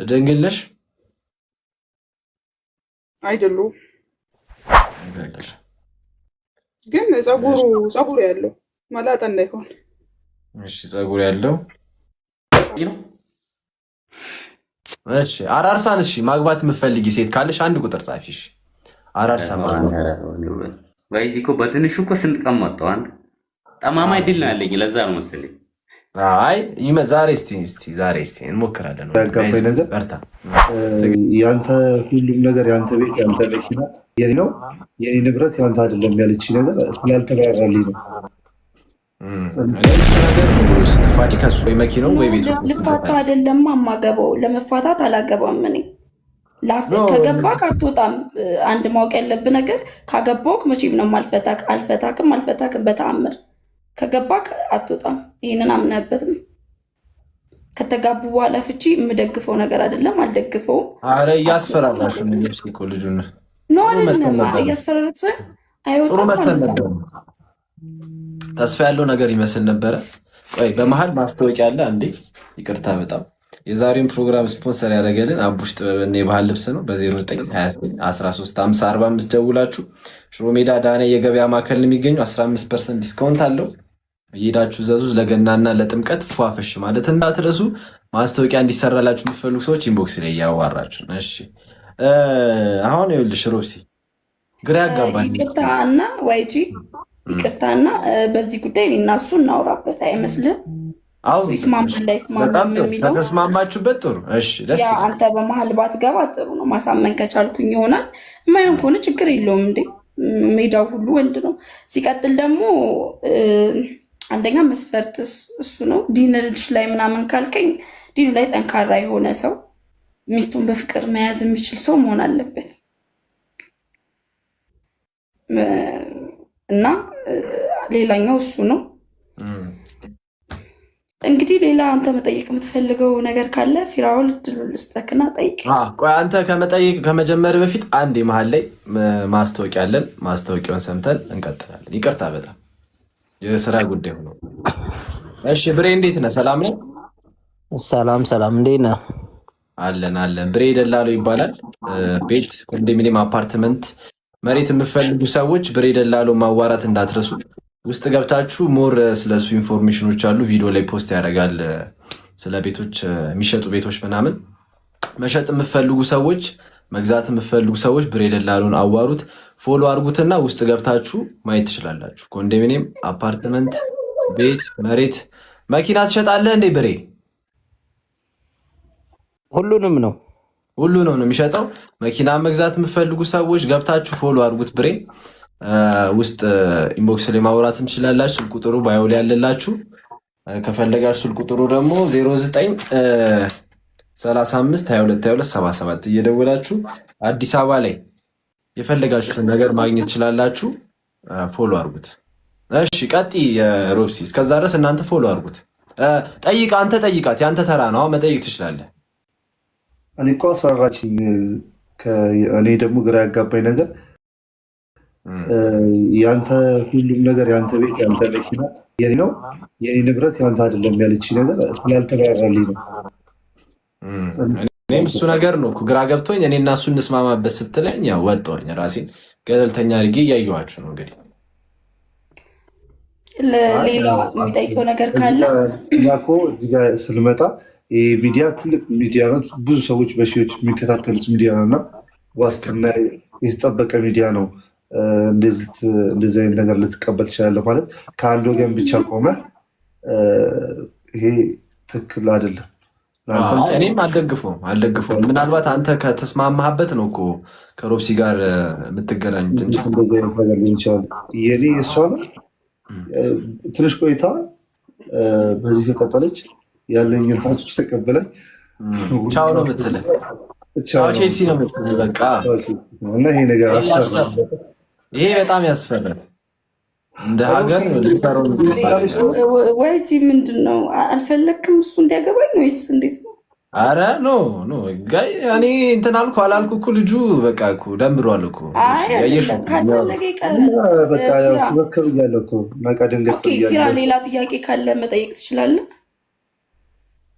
ድንግል ነሽ አይደሉም? ግን ጸጉር ያለው መላጣ እንዳይሆን። እሺ ጸጉር ያለው እሺ። አራርሳን እሺ፣ ማግባት የምትፈልጊ ሴት ካለሽ አንድ ቁጥር ጻፊ። እሺ አራርሳ ባይዚ እኮ በትንሹ እኮ ስንት ቀን መጣሁ። አንተ ጠማማ ድል ነው ያለኝ። ለዛ ነው መሰለኝ። አይ ዛሬ እስቲ እንሞክራለን። ያጋባኝ ነገር ያንተ ሁሉም ነገር ያንተ ቤት ያንተ መኪና የኔ ነው የኔ ንብረት ያንተ አይደለም ያለች ነገር ስላልተብራራልኝ ነው። ስትፋጭ ከሱ ወይ መኪናው ወይ ቤቱ ልፋታ አይደለም ማገባው። ለመፋታት አላገባም እኔ። ከገባ አትወጣም። አንድ ማወቅ ያለብህ ነገር ካገባውክ መቼም ነው አልፈታክም በተአምር ከገባክ አትወጣም። ይህንን አምነህበት ነው። ከተጋቡ በኋላ ፍቺ የምደግፈው ነገር አይደለም፣ አልደግፈውም። አረ እያስፈራራሽ እኮ ልጁን ነው አይደለም? እያስፈራሩት አይወጣም። ተስፋ ያለው ነገር ይመስል ነበረ። ቆይ በመሀል ማስታወቂያ አለ አንዴ። ይቅርታ በጣም የዛሬውን ፕሮግራም ስፖንሰር ያደረገልን አቡሽ ጥበብና የባህል ልብስ ነው። በ0929135045 ደውላችሁ ሽሮ ሜዳ ዳነ የገበያ ማዕከል የሚገኙ 15% ዲስካውንት አለው። እየሄዳችሁ ዘዙ። ለገናና ለጥምቀት ፏፈሽ ማለት እንዳትረሱ። ማስታወቂያ እንዲሰራላችሁ የሚፈልጉ ሰዎች ኢንቦክስ ላይ እያዋራችሁ። እሺ አሁን ይኸውልሽ ሮሲ ግራ ያጋባኝ ይቅርታና ዋይጂ ይቅርታና በዚህ ጉዳይ እኔና እሱ እናውራበት አይመስልም? ከተስማማችሁበት ጥሩ። እሺ ደስ ይላል። አንተ በመሀል ባትገባ ጥሩ ነው። ማሳመን ከቻልኩኝ ይሆናል። የማይሆን ከሆነ ችግር የለውም። እንዴ ሜዳው ሁሉ ወንድ ነው። ሲቀጥል ደግሞ አንደኛ መስፈርት እሱ ነው። ዲን ልጅ ላይ ምናምን ካልከኝ ዲኑ ላይ ጠንካራ የሆነ ሰው ሚስቱን በፍቅር መያዝ የሚችል ሰው መሆን አለበት እና ሌላኛው እሱ ነው። እንግዲህ ሌላ አንተ መጠየቅ የምትፈልገው ነገር ካለ ፊራውል ድሉ ልስጠክና ጠይቅ። አንተ ከመጀመር በፊት አንድ መሀል ላይ ማስታወቂያ አለን። ማስታወቂያውን ሰምተን እንቀጥላለን። ይቅርታ በጣም የስራ ጉዳይ ሆኖ። እሺ ብሬ እንዴት ነህ? ሰላም ነው? ሰላም እንዴት ነህ? አለን። ብሬ ደላሎ ይባላል። ቤት፣ ኮንዶሚኒየም፣ አፓርትመንት፣ መሬት የምትፈልጉ ሰዎች ብሬ ደላሎ ማዋራት እንዳትረሱ። ውስጥ ገብታችሁ ሞር ስለሱ ኢንፎርሜሽኖች አሉ። ቪዲዮ ላይ ፖስት ያደርጋል። ስለ ቤቶች፣ የሚሸጡ ቤቶች ምናምን። መሸጥ የምትፈልጉ ሰዎች፣ መግዛት የምትፈልጉ ሰዎች ብሬ ደላሎን አዋሩት፣ ፎሎ አድርጉትና ውስጥ ገብታችሁ ማየት ትችላላችሁ። ኮንዶሚኒየም፣ አፓርትመንት፣ ቤት፣ መሬት። መኪና ትሸጣለህ እንዴ ብሬ? ሁሉንም ነው የሚሸጠው። መኪና መግዛት የምትፈልጉ ሰዎች ገብታችሁ ፎሎ አድርጉት ብሬ። ውስጥ ኢንቦክስ ላይ ማውራት እንችላላችሁ። ስልክ ቁጥሩ ባዮ ላይ ያለላችሁ። ከፈለጋችሁ ስልክ ቁጥሩ ደግሞ 0935222277 እየደወላችሁ አዲስ አበባ ላይ የፈለጋችሁትን ነገር ማግኘት ትችላላችሁ። ፎሎ አድርጉት። እሺ ቀጥይ ሮብሲ። እስከዛ ድረስ እናንተ ፎሎ አድርጉት። አንተ ጠይቃት። ያንተ ተራ ነው፣ መጠየቅ ትችላለህ። እኔ እኮ አስፈራራችኝ። እኔ ደግሞ ግራ ያጋባኝ ነገር ያንተ ሁሉም ነገር ያንተ ቤት ያንተ መኪና የኔ ነው የኔ ንብረት ያንተ አይደለም ያለች ነገር ስላልተብራራልኝ ነው። እኔም እሱ ነገር ነው ግራ ገብቶኝ እኔ እና እሱ እንስማማበት ስትለኝ ያው ወጣሁኝ። ራሴን ገለልተኛ አድርጌ እያየኋችሁ ነው። እንግዲህ ሌላ የሚጠይቀው ነገር ካለ እኮ እዚህ ጋር ስንመጣ ይህ ሚዲያ ትልቅ ሚዲያ ነው። ብዙ ሰዎች በሺዎች የሚከታተሉት ሚዲያ ነው እና ዋስትና የተጠበቀ ሚዲያ ነው። እንደዚህ አይነት ነገር ልትቀበል ትችላለህ ማለት ከአንድ ወገን ብቻ ቆመ፣ ይሄ ትክክል አይደለም። እኔም አልደግፈውም። ምናልባት አንተ ከተስማማህበት ነው እኮ ከሮብሲ ጋር የምትገናኙት እንጂ እንደዚህ አይነት ነገር ሊሆን ይችላል። የኔ እሷ ነው ትንሽ ቆይታ በዚህ ከቀጠለች ያለኝን ሀቶች ተቀበለኝ ቻው ነው የምትልህ። ቻው ቼልሲ ነው የምትልህ። በቃ እና ይሄ ነገር ይሄ በጣም ያስፈራል። እንደ ሀገር ወይጂ ምንድን ነው አልፈለግክም እሱ እንዲያገባኝ ወይስ እንዴት ነው? አረ ኖ ጋይ እኔ እንትን አልኩ አላልኩ እኮ ልጁ በቃ እኮ ደምሯል እኮ ካልፈለገ ይቀራል። ፊራ ሌላ ጥያቄ ካለ መጠየቅ ትችላለህ።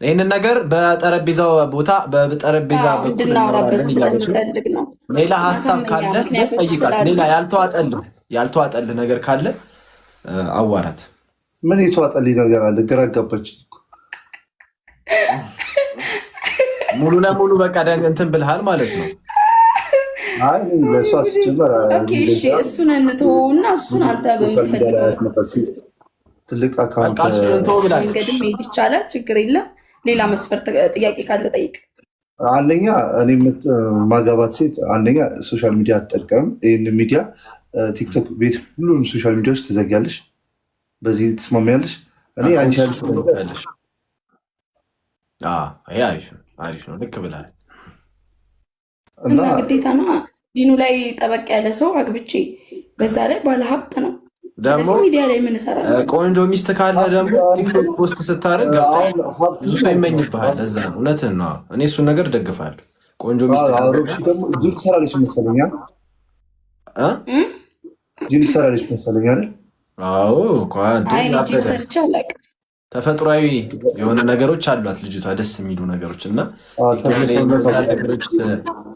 ይህንን ነገር በጠረጴዛው ቦታ በጠረጴዛ በኩል እንድናወራበት ስለምፈልግ ነው። ሌላ ሀሳብ ካለ ጠይቃት። ሌላ ያልተዋጠልህ ነገር ካለ አዋራት። ምን የተዋጠልኝ ነገር አለ? ግራ ገባች። ሙሉ ለሙሉ በቃ እንትን ብልሃል ማለት ነው። እሱን እንተወውና እሱን አንተ በምትፈልገው ትልቅ አካውንት መንገድም መሄድ ይቻላል። ችግር የለም። ሌላ መስፈርት ጥያቄ ካለ ጠይቅ። አንደኛ እኔ ማጋባት ሴት አንደኛ ሶሻል ሚዲያ አትጠቀምም። ይህን ሚዲያ ቲክቶክ ቤት ሁሉንም ሶሻል ሚዲያዎች ትዘጊያለሽ። በዚህ ትስማሚያለሽ? እኔ አንቺ ያልሽ አሪፍ ነው። ልክ ብለሃል። እና ግዴታ ነው ዲኑ ላይ ጠበቅ ያለ ሰው አግብቼ በዛ ላይ ባለሀብት ነው። ስለዚህ ሚዲያ ላይ ምን እሰራለሁ? ቆንጆ ሚስት ካለ ደግሞ ቲክቶክ ፖስት ስታደርግ ብዙ ሰው ይመኝብሃል። ለዛ ነው። እውነትህን ነው። እኔ እሱን ነገር ደግፋለሁ። ቆንጆ ሚስት ጂም ትሰራለች መሰለኛል። ጂም ትሰራለች መሰለኛል። አዎ ጂም ሰርቼ አላውቅም። ተፈጥሯዊ የሆነ ነገሮች አሏት ልጅቷ፣ ደስ የሚሉ ነገሮች እና ነገሮች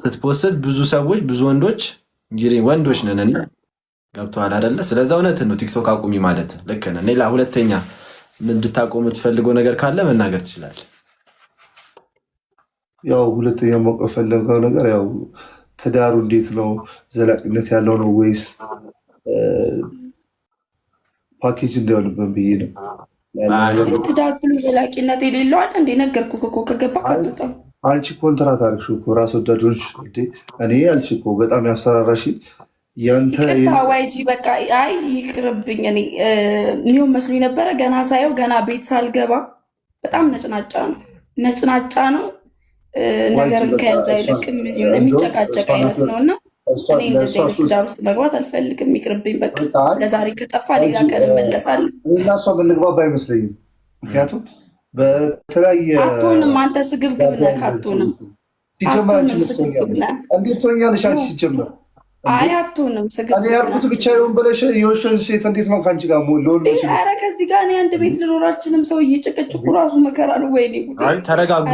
ስትፖስት ብዙ ሰዎች ብዙ ወንዶች እንግዲህ ወንዶች ነን ገብተዋል አይደለ? ስለዚ እውነትን ነው። ቲክቶክ አቁሚ ማለት ልክ ነህ። ሌላ ሁለተኛ እንድታቆም የምትፈልገው ነገር ካለ መናገር ትችላለህ። ያው ሁለተኛ ማወቅ ፈለገው ነገር ያው ትዳሩ እንዴት ነው? ዘላቂነት ያለው ነው ወይስ ፓኬጅ እንዲሆንብን ብዬ ነው። ትዳር ብሎ ዘላቂነት የሌለው አለ እንዴ? ነገርኩህ እኮ ከገባ ካትወጣም አንቺ ኮንትራት አድርግሽ እኮ ራስ ወዳዶች እኔ ያልሽ እኮ በጣም ያስፈራራሽ ይቅርታ ዋይጂ በቃ አይ ይቅርብኝ። እኔ የሚሆን መስሎኝ ነበረ። ገና ሳየው ገና ቤት ሳልገባ በጣም ነጭናጫ ነው። ነገርን ከያዘ አይለቅም። የሚጨቃጨቅ አይነት ነው እና እኔ እንደዚህ አይነት ትዳር ውስጥ መግባት አልፈልግም። ይቅርብኝ በቃ። ለዛሬ ከጠፋ ሌላ ቀን እመለሳለሁ። እና እሷ ብንግባባ አይመስለኝም። ምክንያቱም በተለያየ አትሆንም። አንተ ስግብግብ ነህ። አትሆንም። ስግብግብ ነህ። እንዴት ትሆኛለሽ አንቺ ሲጀመር? አይ አትሆንም። ስግብግብ ያልኩት ብቻ ይሆን ብለሽ የወሸን ሴት እንዴት ነው ከአንቺ ጋር ለወልሽ? ኧረ ከዚህ ጋር እኔ አንድ ቤት ልኖር አልችልም። ሰውዬ ጭቅጭቁ ራሱ መከራ ነው። ወይኔ ተረጋጉ።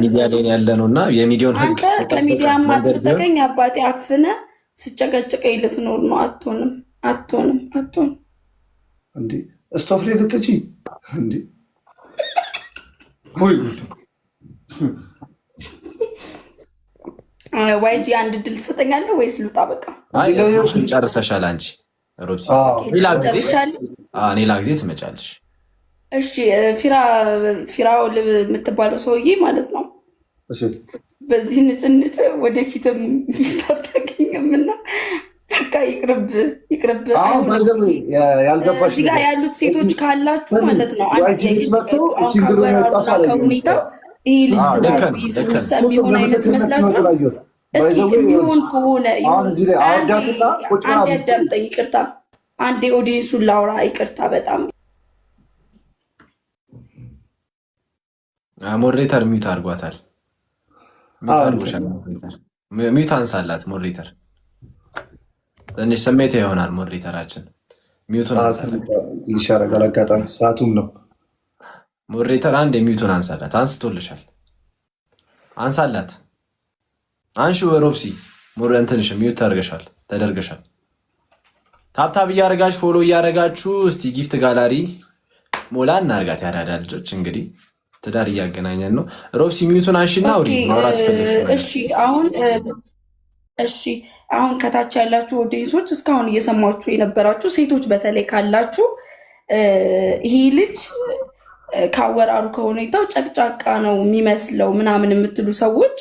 ሚዲያ ላይ ያለ ነው እና የሚዲያውን ህግ አንተ ከሚዲያ ማትርተቀኝ አባቴ አፍነ ስጨቀጭቀኝ ልትኖር ነው። አትሆንም። እንዴ ስቶፍ ላይ ልትጪ እንዴ? ዋይጂ አንድ ድል ትሰጠኛለህ ወይስ ልውጣ? በቃ ጨርሰሻል አንቺ ሮብሲ። ሌላ ጊዜ ትመጫለሽ። እሺ ፊራውል የምትባለው ሰውዬ ማለት ነው። በዚህ ንጭንጭ ወደፊትም ሚስት አታገኝም እና በቃ ይቅርብ። እዚህ ጋር ያሉት ሴቶች ካላችሁ ማለት ነው አንድ ጥያቄ አሁን ካወራሩና ከሁኔታው ይህ ልጅ ትዳር ቢይዝ የሚሆን አይነት ይመስላችኋል? እስኪ የሚሆን ከሆነ አንድ ያዳምጠኝ። ይቅርታ አንዴ ኦዲየንሱን ላውራ። ይቅርታ በጣም ሞዴሬተር ሚዩት አድርጓታል። ሚዩት አንሳላት። ሞዴሬተር ትንሽ ስሜት ይሆናል። ሞዴሬተራችን ሚዩቱን አንሳላት። ይሻረጋል። አጋጣሚ ሰዓቱም ነው። ሞዴሬተር አንድ የሚዩቱን አንሳላት። አንስቶልሻል። አንሳላት። አንሹ ሮብሲ እንትንሽ ሚዩት ተደርገሻል። ታብታብ እያደረጋችሁ ፎሎ እያደረጋችሁ እስቲ ጊፍት ጋላሪ ሞላ እናርጋት። ያዳዳ ልጆች እንግዲህ ትዳር እያገናኘን ነው። ሮብሲ ሚዩቱን አንሺና አውሪ። ማውራት እሺ አሁን ከታች ያላችሁ ኦዲየንሶች እስካሁን እየሰማችሁ የነበራችሁ ሴቶች በተለይ ካላችሁ ይሄ ልጅ ካወራሩ ከሁኔታው ጨቅጫቃ ነው የሚመስለው ምናምን የምትሉ ሰዎች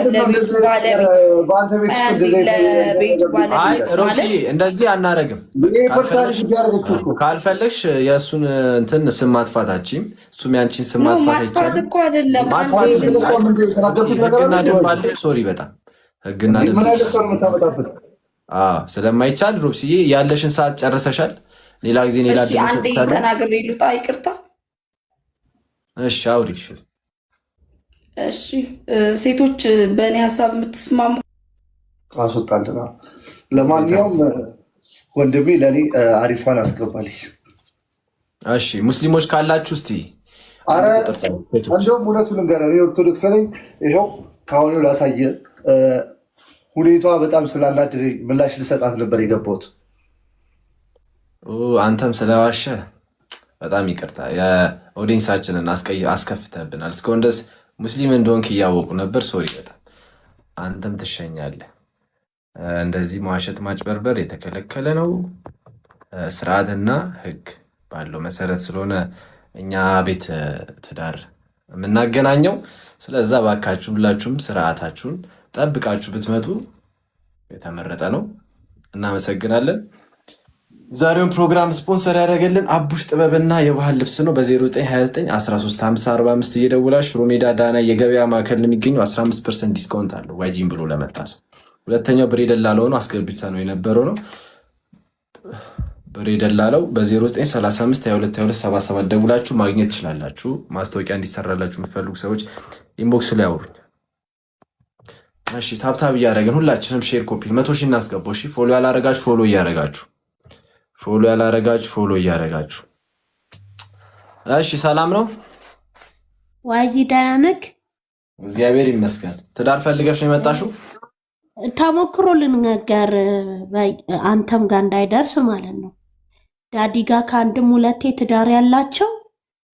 ለቤቱ ባለቤት እንደዚህ አናረግም። ካልፈለግሽ የእሱን እንትን ስም ማጥፋታችም እሱም ያንቺን ስም ማጥፋት ማጥፋት እኮ አይደለም። ህግና ደንብ አለ። ሶሪ በጣም ህግና ደንብ ስለማይቻል ሮብስዬ ያለሽን ሰዓት ጨርሰሻል። ሌላ ጊዜ አንዴ ተናግሬ ልውጣ። ይቅርታ። እሺ አውሪ። እሺ ሴቶች በእኔ ሀሳብ የምትስማሙ አስወጣልና፣ ለማንኛውም ወንድሜ ለእኔ አሪፏን አስገባልኝ። እሺ ሙስሊሞች ካላችሁ እስቲ አረ እንደውም እውነቱን ልንገርህ፣ ኦርቶዶክስ ነኝ። ይኸው ከአሁኑ ላሳየ ሁኔታዋ በጣም ስላናደደኝ ምላሽ ልሰጣት ነበር የገባሁት። አንተም ስለዋሸ በጣም ይቅርታ። የኦዲየንሳችንን አስከፍተብናል። እስካሁን ድረስ ሙስሊም እንደሆንክ እያወቁ ነበር። ሶሪ በጣም አንተም ትሸኛለህ። እንደዚህ መዋሸት፣ ማጭበርበር የተከለከለ ነው። ስርዓትና ሕግ ባለው መሰረት ስለሆነ እኛ ቤት ትዳር የምናገናኘው። ስለዛ ባካችሁ ሁላችሁም ስርዓታችሁን ጠብቃችሁ ብትመጡ የተመረጠ ነው። እናመሰግናለን። ዛሬውን ፕሮግራም ስፖንሰር ያደረገልን አቡሽ ጥበብና የባህል ልብስ ነው። በ0929135045 እየደውላችሁ ሮሜዳ ዳና የገበያ ማዕከል የሚገኘው 15% ዲስካውንት አለው ዋጂን ብሎ ለመጣ ሰው። ሁለተኛው ብሬ ደላለው ነው፣ አስገብቻ ነው የነበረው ነው። ብሬ ደላለው በ0935222277 ደውላችሁ ማግኘት ትችላላችሁ። ማስታወቂያ እንዲሰራላችሁ የምትፈልጉ ሰዎች ኢንቦክስ ላይ አውሩኝ። እሺ ታብታብ እያደረግን ሁላችንም ሼር ኮፒ 100 ሺህ እናስገባው። እሺ ፎሎ ያላረጋችሁ ፎሎ እያረጋችሁ እሺ ሰላም ነው ዋጂ ደህና ነህ? እግዚአብሔር ይመስገን። ትዳር ፈልገሽ ነው የመጣሽው? ተሞክሮ ልንገር አንተም ጋር እንዳይደርስ ማለት ነው። ዳዲ ጋር ከአንድም ሁለቴ ትዳር ያላቸው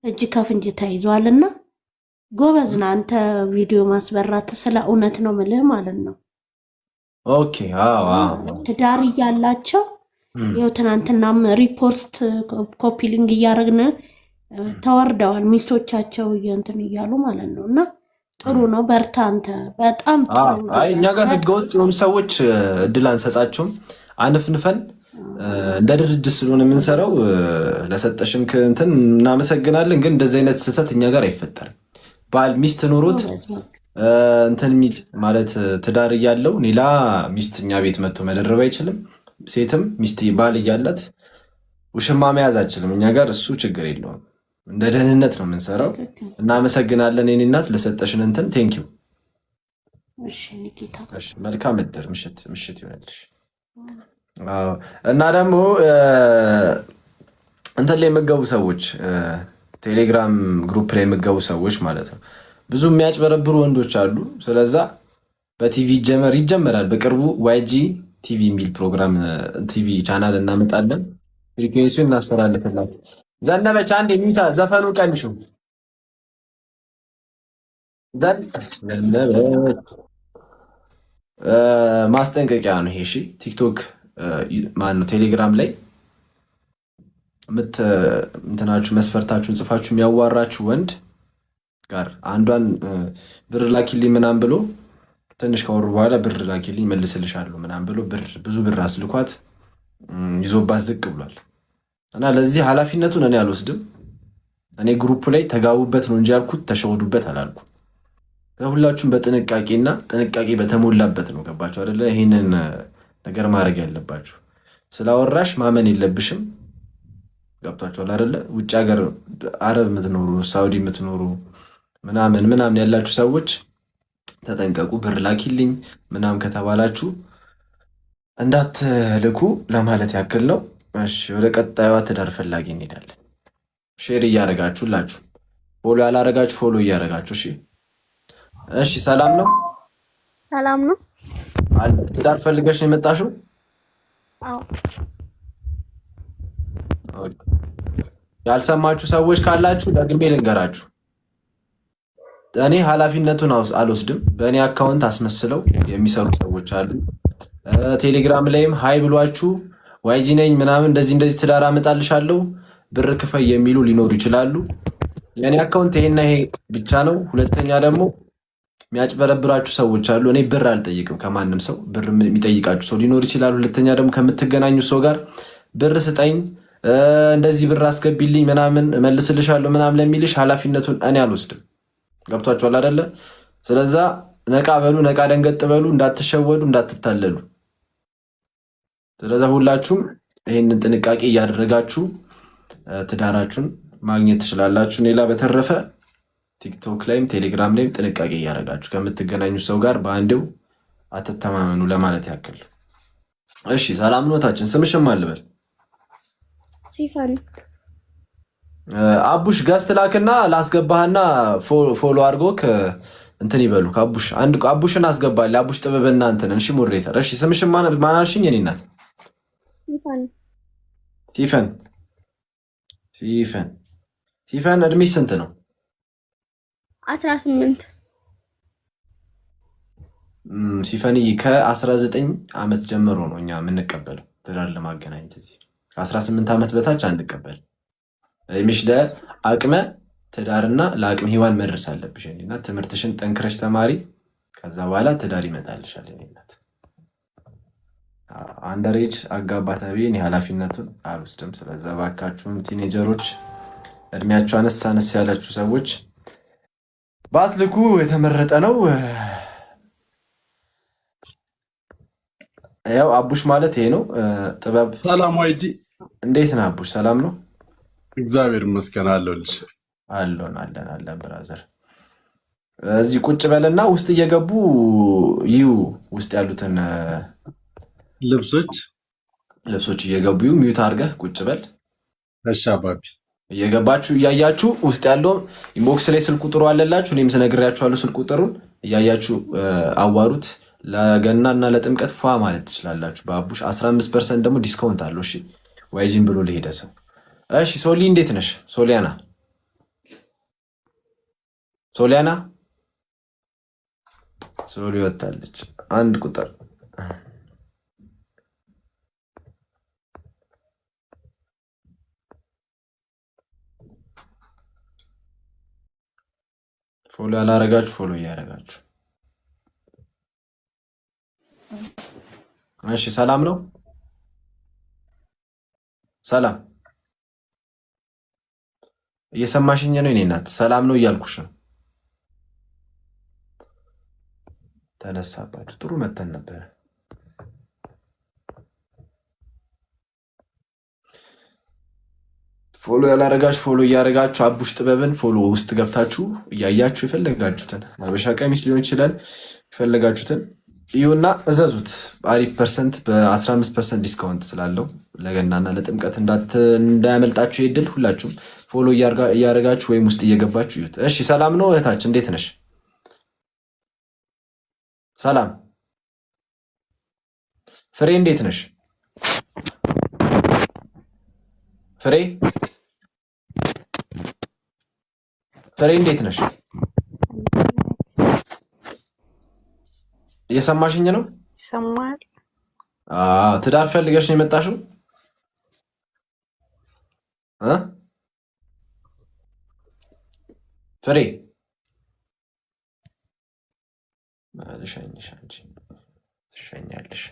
እጅ ከፍንጅ ተይዟልና ጎበዝ ነህ አንተ። ቪዲዮ ማስበራት ስለ እውነት ነው ምልህ ማለት ነው። ኦኬ አዎ ትዳር እያላቸው ይኸው ትናንትናም ሪፖርት ኮፒሊንግ እያደረግን ተወርደዋል ሚስቶቻቸው እንትን እያሉ ማለት ነው። እና ጥሩ ነው፣ በርታ አንተ። በጣም ጥሩ። አይ እኛ ጋር ህገወጥ የሆኑ ሰዎች እድል አንሰጣቸውም፣ አንፍንፈን እንደ ድርጅት ስለሆነ የምንሰራው። ለሰጠሽን እንትን እናመሰግናለን። ግን እንደዚህ አይነት ስህተት እኛ ጋር አይፈጠርም። ባል ሚስት ኖሮት እንትን የሚል ማለት ትዳር እያለው ሌላ ሚስት እኛ ቤት መጥቶ መደረብ አይችልም። ሴትም ሚስት ባል እያላት ውሽማ መያዝ አይችልም። እኛ ጋር እሱ ችግር የለውም። እንደ ደህንነት ነው የምንሰራው። እናመሰግናለን የኔ እናት ለሰጠሽን እንትን ቴንኪው። መልካም እድር ምሽት ይሆናልሽ። እና ደግሞ እንትን ላይ የምገቡ ሰዎች ቴሌግራም ግሩፕ ላይ የምገቡ ሰዎች ማለት ነው ብዙ የሚያጭበረብሩ ወንዶች አሉ። ስለዛ በቲቪ ይጀመራል በቅርቡ ዋይጂ ቲቪ የሚል ፕሮግራም ቲቪ ቻናል እናመጣለን። ፍሪኩዌንሲውን እናስተላልፍላችሁ። ዘነበች አንድ የሚታ ዘፈኑ ቀንሹ። ዘነበች ማስጠንቀቂያ ነው ይሄ። እሺ ቲክቶክ ማነው ቴሌግራም ላይ እንትናችሁ መስፈርታችሁን ጽፋችሁ የሚያዋራችሁ ወንድ ጋር አንዷን ብር ላኪልኝ ምናምን ብሎ ትንሽ ከወሩ በኋላ ብር ላኪልኝ መልስልሻለሁ ምናምን ብሎ ብዙ ብር አስልኳት ይዞባት ዝቅ ብሏል። እና ለዚህ ኃላፊነቱን እኔ አልወስድም። እኔ ግሩፕ ላይ ተጋቡበት ነው እንጂ ያልኩት ተሸወዱበት አላልኩም። ሁላችሁም በጥንቃቄና ጥንቃቄ በተሞላበት ነው። ገባችሁ አይደለ? ይሄንን ነገር ማድረግ ያለባችሁ። ስላወራሽ ማመን የለብሽም። ገብቷችኋል አይደለ? ውጭ ሀገር አረብ የምትኖሩ ሳውዲ የምትኖሩ ምናምን ያላችሁ ሰዎች ተጠንቀቁ። ብር ላኪልኝ ምናምን ከተባላችሁ እንዳትልኩ ለማለት ያክል ነው። እሺ ወደ ቀጣዩዋ ትዳር ፈላጊ እንሄዳለን። ሼር እያደረጋችሁ ሁላችሁ ፎሎ ያላረጋችሁ ፎሎ እያደረጋችሁ እሺ ሰላም ነው? ሰላም ነው። ትዳር ፈልገሽ ነው የመጣሽው? አዎ። ያልሰማችሁ ሰዎች ካላችሁ ደግሜ ልንገራችሁ። እኔ ኃላፊነቱን አልወስድም። በእኔ አካውንት አስመስለው የሚሰሩ ሰዎች አሉ። ቴሌግራም ላይም ሀይ ብሏችሁ ዋይዚ ነኝ ምናምን እንደዚህ ትዳር አመጣልሻለሁ ብር ክፈይ የሚሉ ሊኖሩ ይችላሉ። የእኔ አካውንት ይሄና ይሄ ብቻ ነው። ሁለተኛ ደግሞ የሚያጭበረብራችሁ ሰዎች አሉ። እኔ ብር አልጠይቅም ከማንም ሰው። ብር የሚጠይቃችሁ ሰው ሊኖር ይችላል። ሁለተኛ ደግሞ ከምትገናኙ ሰው ጋር ብር ስጠኝ እንደዚህ ብር አስገቢልኝ ምናምን መልስልሻለሁ ምናምን ለሚልሽ ኃላፊነቱን እኔ አልወስድም። ገብቷችኋል አይደለ? ስለዛ ነቃ በሉ፣ ነቃ ደንገጥ በሉ፣ እንዳትሸወዱ፣ እንዳትታለሉ። ስለዛ ሁላችሁም ይህንን ጥንቃቄ እያደረጋችሁ ትዳራችሁን ማግኘት ትችላላችሁ። ሌላ በተረፈ ቲክቶክ ላይም ቴሌግራም ላይም ጥንቃቄ እያደረጋችሁ ከምትገናኙ ሰው ጋር በአንዴው አትተማመኑ ለማለት ያክል። እሺ ሰላም ኖታችን፣ ስምሽም አልበል? ሲፈን አቡሽ ጋስት ላክና ላስገባህና ፎሎ አድርጎክ እንትን ይበሉ። አቡሽን አስገባል። አቡሽ ጥበብና እንትን እሺ፣ ሞዴሬተር እሺ። ስምሽን ማን አልሽኝ? የኔ እናት ሲፈን እድሜሽ ስንት ነው? 18 ሲፈንይ ከ19 ዓመት ጀምሮ ነው እኛ የምንቀበለው ትዳር ለማገናኘት። እዚህ ከ18 ዓመት በታች አንቀበል። እድሜሽ ለአቅመ ትዳርና ለአቅመ ሔዋን መድረስ አለብሽ እና ትምህርትሽን ጠንክረሽ ተማሪ። ከዛ በኋላ ትዳር ይመጣልሻል። እናት አንደሬጅ አጋባ ተብዬ እኔ ኃላፊነቱን አልወስድም። ስለዛ እባካችሁም ቲኔጀሮች፣ እድሜያችሁ አነስ ያላችሁ ሰዎች ባትልኩ የተመረጠ ነው። ያው አቡሽ ማለት ይሄ ነው። ጥበብ ሰላም ዋይዲ፣ እንዴት ነህ አቡሽ? ሰላም ነው እግዚአብሔር ይመስገን። አለሁልሽ። አለን ብራዘር። እዚህ ቁጭ በልና ውስጥ እየገቡ ይዩ ውስጥ ያሉትን ልብሶች እየገቡ ይዩ። ሚዩት አድርገህ ቁጭ በል። እሺ አባቢ። እየገባችሁ እያያችሁ ውስጥ ያለው ኢንቦክስ ላይ ስልክ ቁጥሩ አለላችሁ። እኔም ስነግራችኋለሁ ስልክ ቁጥሩን እያያችሁ አዋሩት። ለገና እና ለጥምቀት ፏ ማለት ትችላላችሁ በአቡሽ 15% ደግሞ ዲስካውንት አለው። እሺ ዋይጂን ብሎ ለሄደ ሰው። እሺ ሶሊ እንዴት ነሽ? ሶሊያና ሶሊ ወጣለች። አንድ ቁጥር ፎሎ ያላረጋችሁ ፎሎ እያረጋችሁ። እሺ ሰላም ነው። ሰላም እየሰማሽኝ ነው? እኔ እናት ሰላም ነው እያልኩሽ ነው። ተነሳባችሁ። ጥሩ መተን ነበር። ፎሎ ያላረጋችሁ ፎሎ እያረጋችሁ አቡሽ ጥበብን ፎሎ ውስጥ ገብታችሁ እያያችሁ የፈለጋችሁትን ሀበሻ ቀሚስ ሊሆን ይችላል የፈለጋችሁትን ይሁና እዘዙት። አሪፍ ፐርሰንት በ15% ዲስካውንት ስላለው ለገናና ለጥምቀት እንዳያመልጣችሁ ይድል። ሁላችሁም ፎሎ እያረጋችሁ ወይም ውስጥ እየገባችሁ ይዩት። እሺ ሰላም ነው እህታችን፣ እንዴት ነሽ? ሰላም ፍሬ፣ እንዴት ነሽ? ፍሬ እንዴት ነሽ? እየሰማሽኝ ነው? ይሰማል። ትዳር ፈልገሽ ነው የመጣሽው? ፍሬ ልሸኝሽ፣ አንቺ ትሸኛለሽ።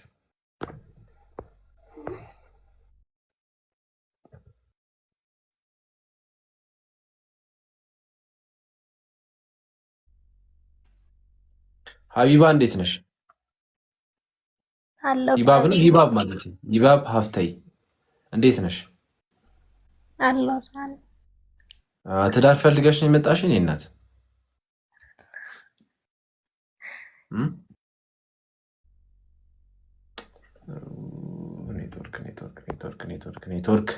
ሀቢባ እንዴት ነሽ? ይባብ ነው ይባብ ማለት ነው። ይባብ ሀፍተይ እንዴት ነሽ? ትዳር ፈልገሽ ነው የመጣሽ? እኔ እናት ኔትወርክ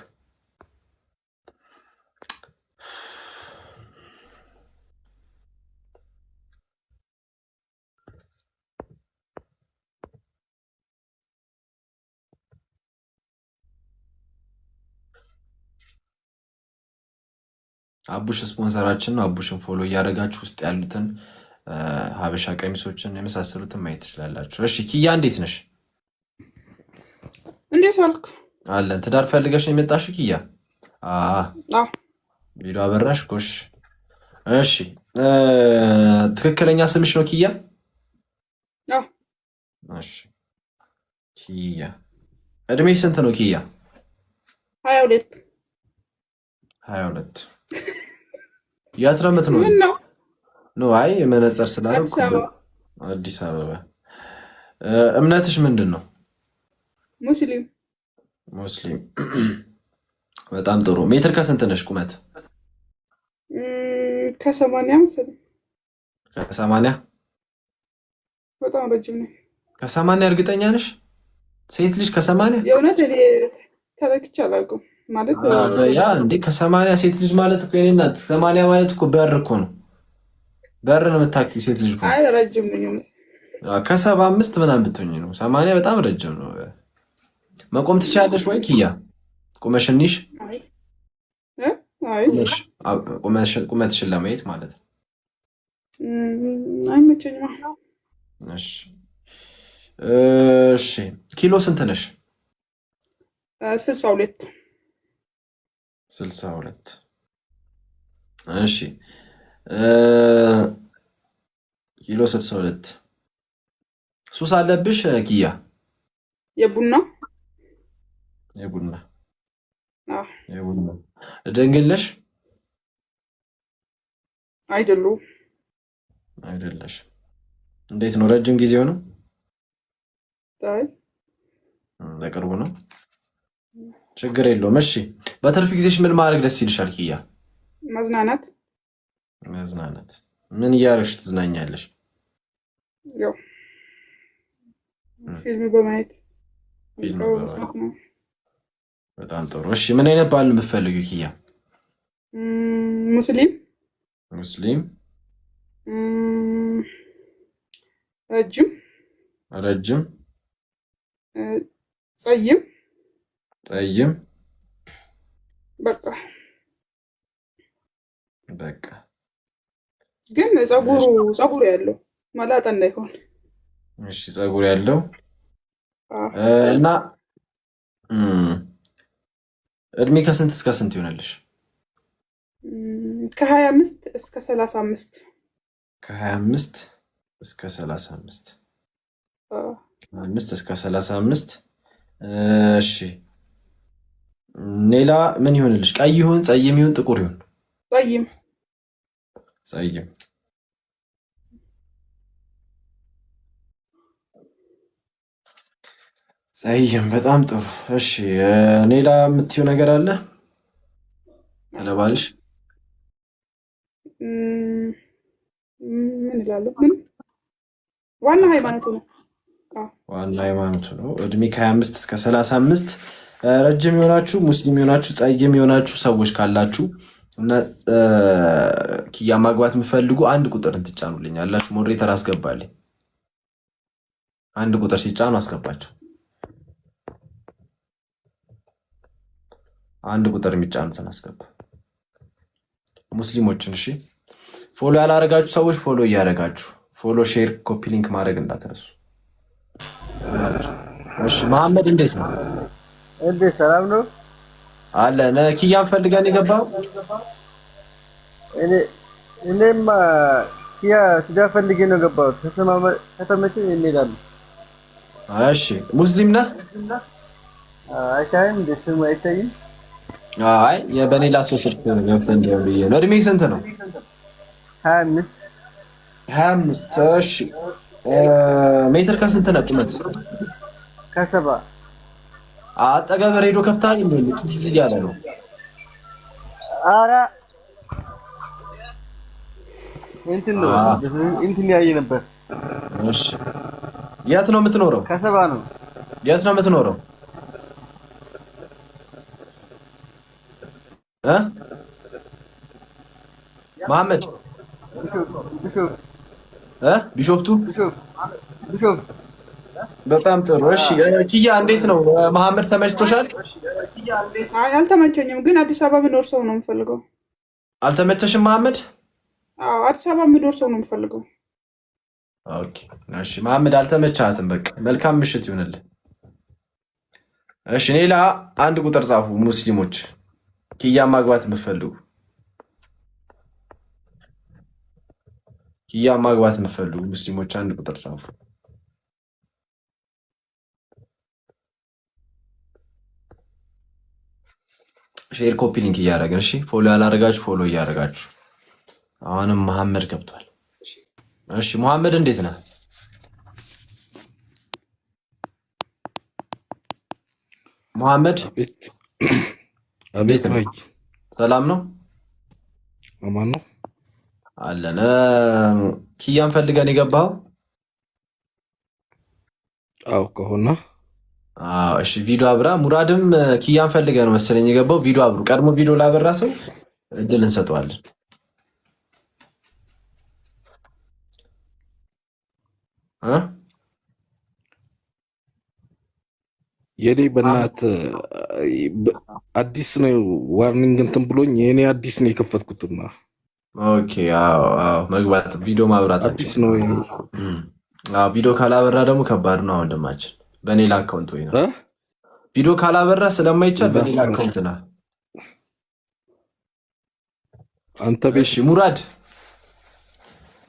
አቡሽ ስፖንሰራችን ነው። አቡሽን ፎሎ እያደረጋችሁ ውስጥ ያሉትን ሀበሻ ቀሚሶችን የመሳሰሉትን ማየት ትችላላችሁ። እሺ ኪያ እንዴት ነሽ? እንዴት ዋልክ? አለን። ትዳር ፈልገሽ ነው የመጣሽው ኪያ? ቪዲዮ አበራሽ ጎሽ። እሺ ትክክለኛ ስምሽ ነው ኪያ? እሺ ኪያ እድሜሽ ስንት ነው ኪያ? 22 የት ነው የምትኖሪው? ነው አይ መነጽር ስላደረኩ አዲስ አበባ። እምነትሽ ምንድን ነው? ሙስሊም። በጣም ጥሩ። ሜትር ከስንት ነሽ ቁመት? ከ80 መሰለኝ። ከ80 በጣም ረጅም ነኝ። ከ80 እርግጠኛ ነሽ? ሴት ልጅ ከ80? የእውነት እኔ ተለክቼ አላውቅም። ማለት ያ እንዴ ከ80 ሴት ልጅ ማለት እኮ የኔ እናት 80 ማለት እኮ በር እኮ ነው። በር ነው የምታውቂው ሴት ልጅ እኮ። አይ ረጅም ነኝ። ከ75 ምናምን ብትሆኝ ነው። 80 በጣም ረጅም ነው። መቆም ትችያለሽ ወይ ኪያ? ቁመሽንሽ ቁመትሽን ለማየት ማለት ነው። አይመቸኝም። እሺ ኪሎ ስንት ነሽ? 62 62 እሺ ኪሎ 62 ሱስ አለብሽ ኪያ? የቡና ድንግል ነሽ? አይደለሽ። እንዴት ነው? ረጅም ጊዜው ነው? በቅርቡ ነው። ችግር የለውም። እሺ በትርፍ ጊዜሽ ምን ማድረግ ደስ ይልሻል ኪያ? መዝናናት። ምን እያደረግሽ ትዝናኛለሽ? ያው ፊልም በማየት። በጣም ጥሩ። እሺ ምን አይነት ባል የምትፈልጊው ኪያ? ሙስሊም ረጅም ጸይም በቃ ግን ጸጉር ያለው መላጣ እንዳይሆን። እሺ ጸጉር ያለው እና እድሜ ከስንት እስከ ስንት ይሆናልሽ? ከ25 እስከ 35 ከ25 እስከ 35 5 እስከ 35 እሺ ሌላ ምን ይሆንልሽ? ቀይ ይሁን ጸይም ይሁን ጥቁር ይሁን? ጸይም በጣም ጥሩ። እሺ ሌላ የምትይው ነገር አለ ለባልሽ? ምን እላለሁ? ምን ዋና ሃይማኖቱ ነው። እድሜ ከ25 እስከ 35 ረጅም የሆናችሁ ሙስሊም የሆናችሁ ጸይም የሆናችሁ ሰዎች ካላችሁ እና ኪያ ማግባት የምፈልጉ አንድ ቁጥር ትጫኑልኝ አላችሁ። ሞዴሬተር አስገባልኝ። አንድ ቁጥር ሲጫኑ አስገባቸው። አንድ ቁጥር የሚጫኑትን አስገባ። ሙስሊሞችን እሺ። ፎሎ ያላረጋችሁ ሰዎች ፎሎ እያረጋችሁ ፎሎ፣ ሼር፣ ኮፒ ሊንክ ማድረግ እንዳትረሱ። እሺ መሐመድ እንዴት ነው? እንዴት ሰላም ነው? አለ ኪያን ፈልገን የገባው እኔም ኪያ ትዳር ፈልጌ ነው የገባሁት። ከተመቸኝ እንሄዳለን። እሺ ሙስሊም ነህ? አይታይም? እንዴት ስሙ አይታይም? አይ የበኔ ላሶ ስልክ ገብተህ እንደው ብዬ ነው። እድሜ ስንት ነው? 25 እሺ ሜትር ከስንት ነው ቁመት? ከ70 አጠገብ ሬዲዮ ከፍተሃል እንዴ? ትዝ እያለ ነው። ኧረ እንትን ያየ ነበር። እሺ የት ነው የምትኖረው? ከ70 ነው። የት ነው የምትኖረው? መሐመድ ቢሾፍቱ። በጣም ጥሩ። እሺ ኪያ እንዴት ነው? መሐመድ ተመችቶሻል? አይ አልተመቸኝም፣ ግን አዲስ አበባ የምኖር ሰው ነው የምፈልገው። አልተመቸሽም መሐመድ? አዎ አዲስ አበባ የምኖር ሰው ነው የምፈልገው። ኦኬ እሺ መሐመድ አልተመቻትም። በቃ መልካም ምሽት ይሁንልህ። እሺ ሌላ አንድ ቁጥር ጻፉ ሙስሊሞች ኪያ ማግባት የምትፈልጉ ሙስሊሞች አንድ ቁጥር ጻፉ። ሼር ኮፒ ሊንክ እያደረግን እሺ። ፎሎ ያላደረጋችሁ ፎሎ እያደረጋችሁ። አሁንም መሐመድ ገብቷል። እሺ መሐመድ እንዴት ነህ? መሐመድ አቤት ነው። ሰላም ነው? አማን ነው አለን። ኪያን ፈልገን የገባው? አዎ ከሆነ እሺ ቪዲዮ አብራ። ሙራድም ኪያን ፈልገ ነው መሰለኝ የገባው። ቪዲዮ አብሩ። ቀድሞ ቪዲዮ ላበራ ሰው እድል እንሰጠዋለን። የኔ በእናት አዲስ ነው ዋርኒንግ እንትን ብሎኝ የኔ አዲስ ነው የከፈትኩትና ኦኬ መግባት ቪዲዮ ማብራት አዲስ ነው የኔ። ቪዲዮ ካላበራ ደግሞ ከባድ ነው ወንድማችን። በኔላ አካውንት ወይ ነው ቪዲዮ ካላበራ ስለማይቻል በኔላ አካውንት ነው አንተ። እሺ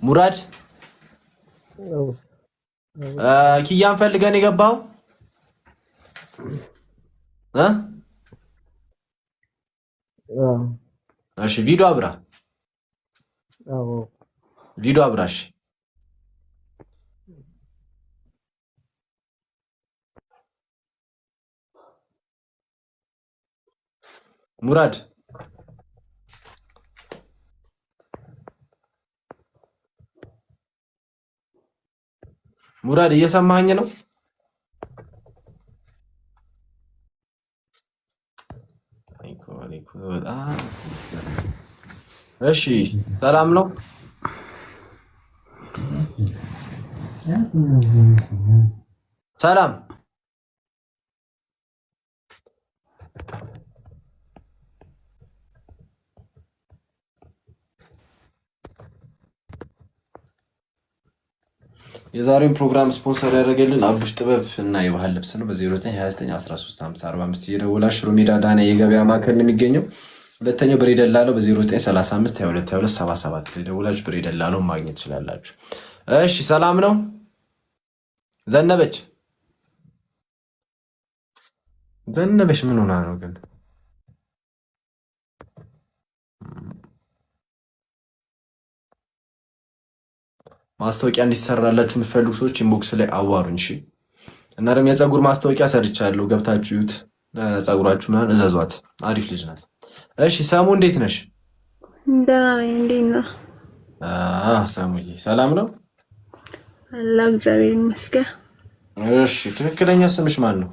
ሙራድ ኪያን ፈልገን የገባው እሺ ቪዲዮ አብራ። ቪዲዮ አብራሽ ሙራድ እየሰማኸኝ ነው? እሺ ሰላም ነው? ሰላም የዛሬውን ፕሮግራም ስፖንሰር ያደረገልን አቡሽ ጥበብ እና የባህል ልብስ ነው። በ0929135045 እየደወላችሁ ሽሮ ሜዳ ዳና የገበያ ማዕከል ነው የሚገኘው። ሁለተኛው ብሬ ደላለው በ0935222277 እየደወላችሁ ብሬ ደላለው ማግኘት ትችላላችሁ። እሺ ሰላም ነው? ዘነበች ምን ሆና ነው ግን? ማስታወቂያ እንዲሰራላችሁ የምትፈልጉ ሰዎች ኢንቦክስ ላይ አዋሩኝ። እሺ እና ደግሞ የፀጉር ማስታወቂያ ሰርቻለሁ፣ ገብታችሁ እዩት። ፀጉራችሁ ምናምን እዘዟት፣ አሪፍ ልጅ ናት። እሺ ሰሙ እንዴት ነሽ? ደህና ነኝ። እንዴት ነው? ሰሙዬ ሰላም ነው? አላህ እግዚአብሔር ይመስገን። እሺ ትክክለኛ ስምሽ ማን ነው?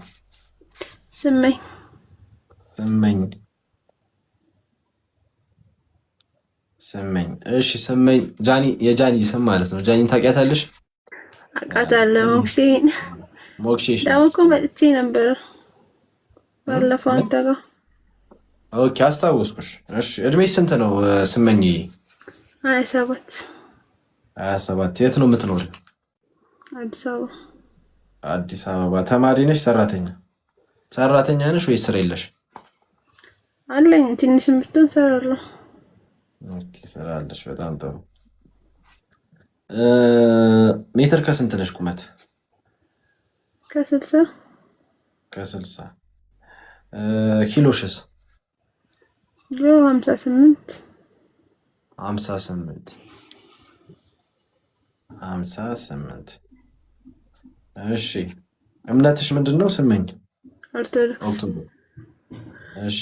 ስመኝ እሺ ስመኝ ጃኒ፣ የጃኒ ስም ማለት ነው። ጃኒን ታውቂያታለሽ? አውቃታለሁ። ሞክሼ ደግሞ እኮ መጥቼ ነበር ባለፈው አንተ ጋር። ኦኬ አስታወስኩሽ። እሺ እድሜሽ ስንት ነው ስመኝ? 27። የት ነው የምትኖር? አዲስ አበባ። ተማሪ ነሽ? ሰራተኛ ነሽ ወይስ ስራ የለሽ? አለኝ፣ ትንሽም ብትሆን እሰራለሁ። ኦኬ ስራ አለሽ። በጣም ጥሩ። ሜትር ከስንት ነሽ ቁመት? ከ60 ኪሎሽስ? 58። እሺ እምነትሽ ምንድን ነው ስመኝ? ኦርቶዶክስ። እሺ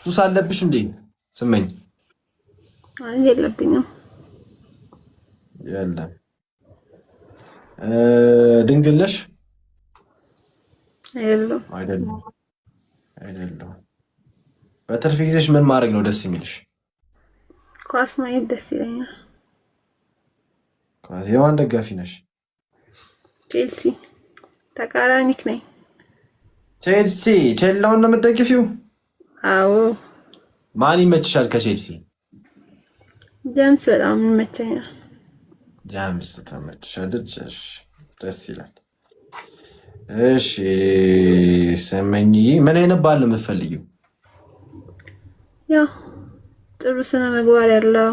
ሱስ አለብሽ እንዴ ስመኝ? የለብኝም። የለም። ድንግል ነሽ? አይደለም። በትርፍ ጊዜሽ ምን ማድረግ ነው ደስ የሚልሽ? ኳስ ማየት ደስ ይለኛል። ኳስ። የማን ደጋፊ ነሽ? ቼልሲ ተቃራኒክ ነኝ። ቼልሲውን ነው የምትደግፊው? አዎ። ማን ይመችሻል ከቼልሲ? ጀምስ በጣም ይመቸኛል። ጀምስ ተመችሻለች? ደስ ይላል። እሺ ስመኝ ምን አይነት ባል ነው የምትፈልጊው? ያው ጥሩ ስነ ምግባር ያለው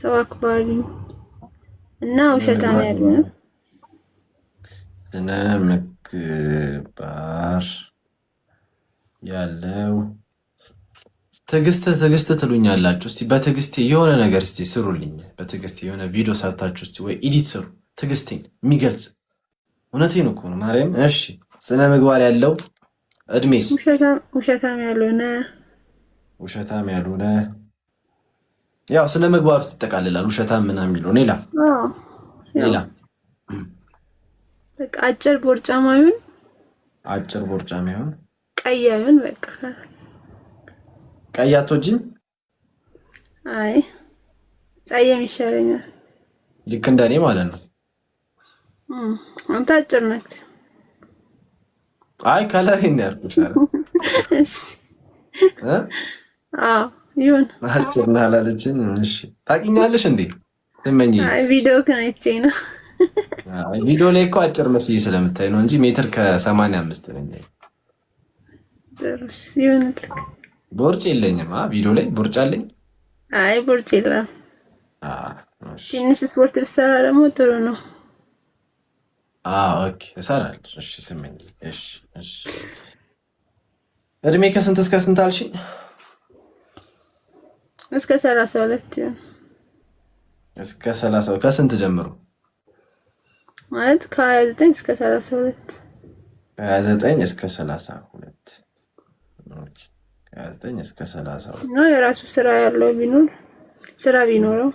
ሰው አክባሪ እና ውሸታም ያልሆነ። ስነ ምግባር ያለው። ትዕግስት ትሉኛላችሁ። እስቲ በትዕግስቴ የሆነ ነገር እስቲ ስሩልኝ። በትዕግስቴ የሆነ ቪዲዮ ሰርታችሁ እስቲ ወይ ኤዲት ስሩ፣ ትዕግስቴን የሚገልጽ። እውነቴን እኮ ነው ማርያም። እሺ ስነ ምግባር ያለው። እድሜስ? ውሸታም ያልሆነ። ያው ስነ ምግባር ውስጥ ይጠቃልላል ውሸታም ምናምን የሚለው። ሌላ በቃ አጭር ቦርጫማ ይሁን አጭር ቦርጫማ ይሁን ቀይ ይሁን በቃ ቀይ አትወጂም? አይ ጸየም ይሻለኛል። ልክ እንደኔ ማለት ነው። አንተ አጭር ነህ። አይ ከለሪን ነው ያልኩሽ አይደል? አዎ ይሁን። አጭር ነህ አላለችኝ። እሺ ታውቂኛለሽ እንዴ? ስመኝ አይ ቪዲዮ ከነቼ ነው። አይ ቪዲዮ ላይ እኮ አጭር መስዬ ስለምታይ ነው እንጂ ሜትር ከ85 ነኝ። ጥሩስ ይሁንልክ። ቦርጭ የለኝም። ቪዲዮ ላይ ቦርጭ አለኝ? አይ ቦርጭ የለም። እሺ ትንሽ ስፖርት ብትሰራ ደግሞ ጥሩ ነው። ኦኬ እሰራለሁ። እሺ ስመኝ እሺ እሺ። እድሜ ከስንት እስከ ስንት አልሽኝ? እስከ 32 ይሁን። እስከ 30 ከስንት ጀምሮ? ማለት ከ29 እስከ 32 ከ29 እስከ 32 ኦኬ። ከ29 እስከ 32 ነው። የራሱ ስራ ያለው ቢኖረው ስራ ይኖረው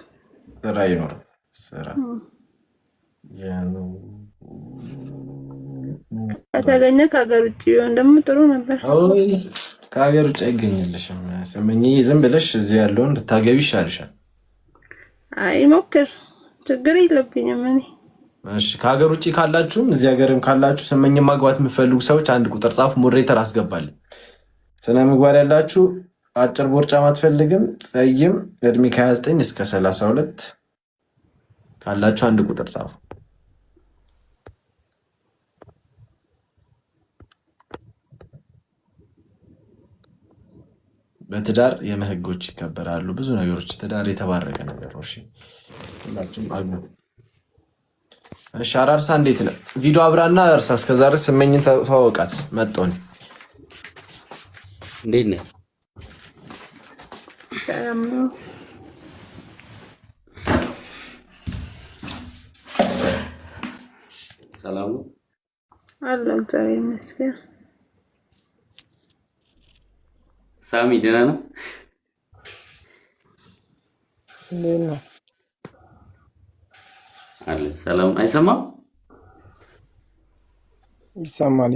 ስራ ከተገኘ ከሀገር ውጭ ቢሆን ደግሞ ጥሩ ነበር። ከሀገር ውጭ አይገኝልሽም ስመኝ። ዝም ብለሽ እዚህ ያለውን እንድታገቢ ይሻልሻል። አይ ሞክር፣ ችግር የለብኝም እኔ። እሺ ከሀገር ውጭ ካላችሁም እዚህ ሀገርም ካላችሁ ስመኝ ማግባት የምትፈልጉ ሰዎች አንድ ቁጥር ጻፉ፣ ሞዴሬተር አስገባልኝ። ስነ ምግባር ያላችሁ አጭር ቦርጫም አትፈልግም፣ ጸይም፣ እድሜ ከ29 እስከ 32 ካላችሁ አንድ ቁጥር ጻፉ። በትዳር የመህጎች ይከበራሉ፣ ብዙ ነገሮች። ትዳር የተባረከ ነገር ነው። እሺ ሁላችሁም አግቡ። እሺ አራርሳ እንዴት ነው? ቪዲዮ አብራና አራርሳ እስከዛሬ ስመኝን ተዋወቃት መጣሁ። እንዴት ነህ? ሰላም ነው አለ እግዚአብሔር ይመስገን። ሳሚ ደህና ነው? እንዴት ነው? አለ ሰላም። አይሰማም? ይሰማል።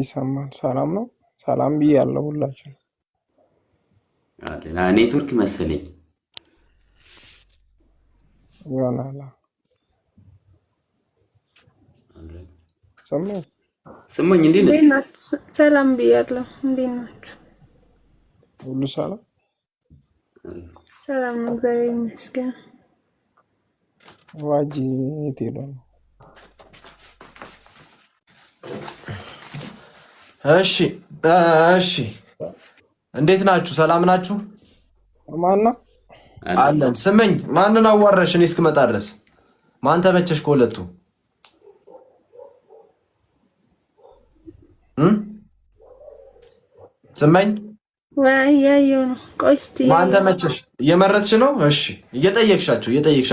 ሰላም ነው። ሰላም ብያለሁ ሁላችሁ። አለ ኔትወርክ መሰለኝ ይሆናል። ስመኝ እንዴት ነሽ? ሰላም ብያለሁ። እንዴት ናችሁ? ሁሉ ሰላም ሰላም ነው እግዚአብሔር ይመስገን። ዋጂ የት ሄዶ ነው? እሺ እንዴት ናችሁ? ሰላም ናችሁ? ማን ነው? አለን። ስመኝ ማንን አዋራሽ? እኔ እስክመጣ ድረስ ማን ተመቸሽ? ከሁለቱ ስመኝ ወይ ያየው ነው። ቆይ እስቲ ማን ተመቸሽ? እየመረጥሽ ነው? እሺ እየጠየቅሻቸው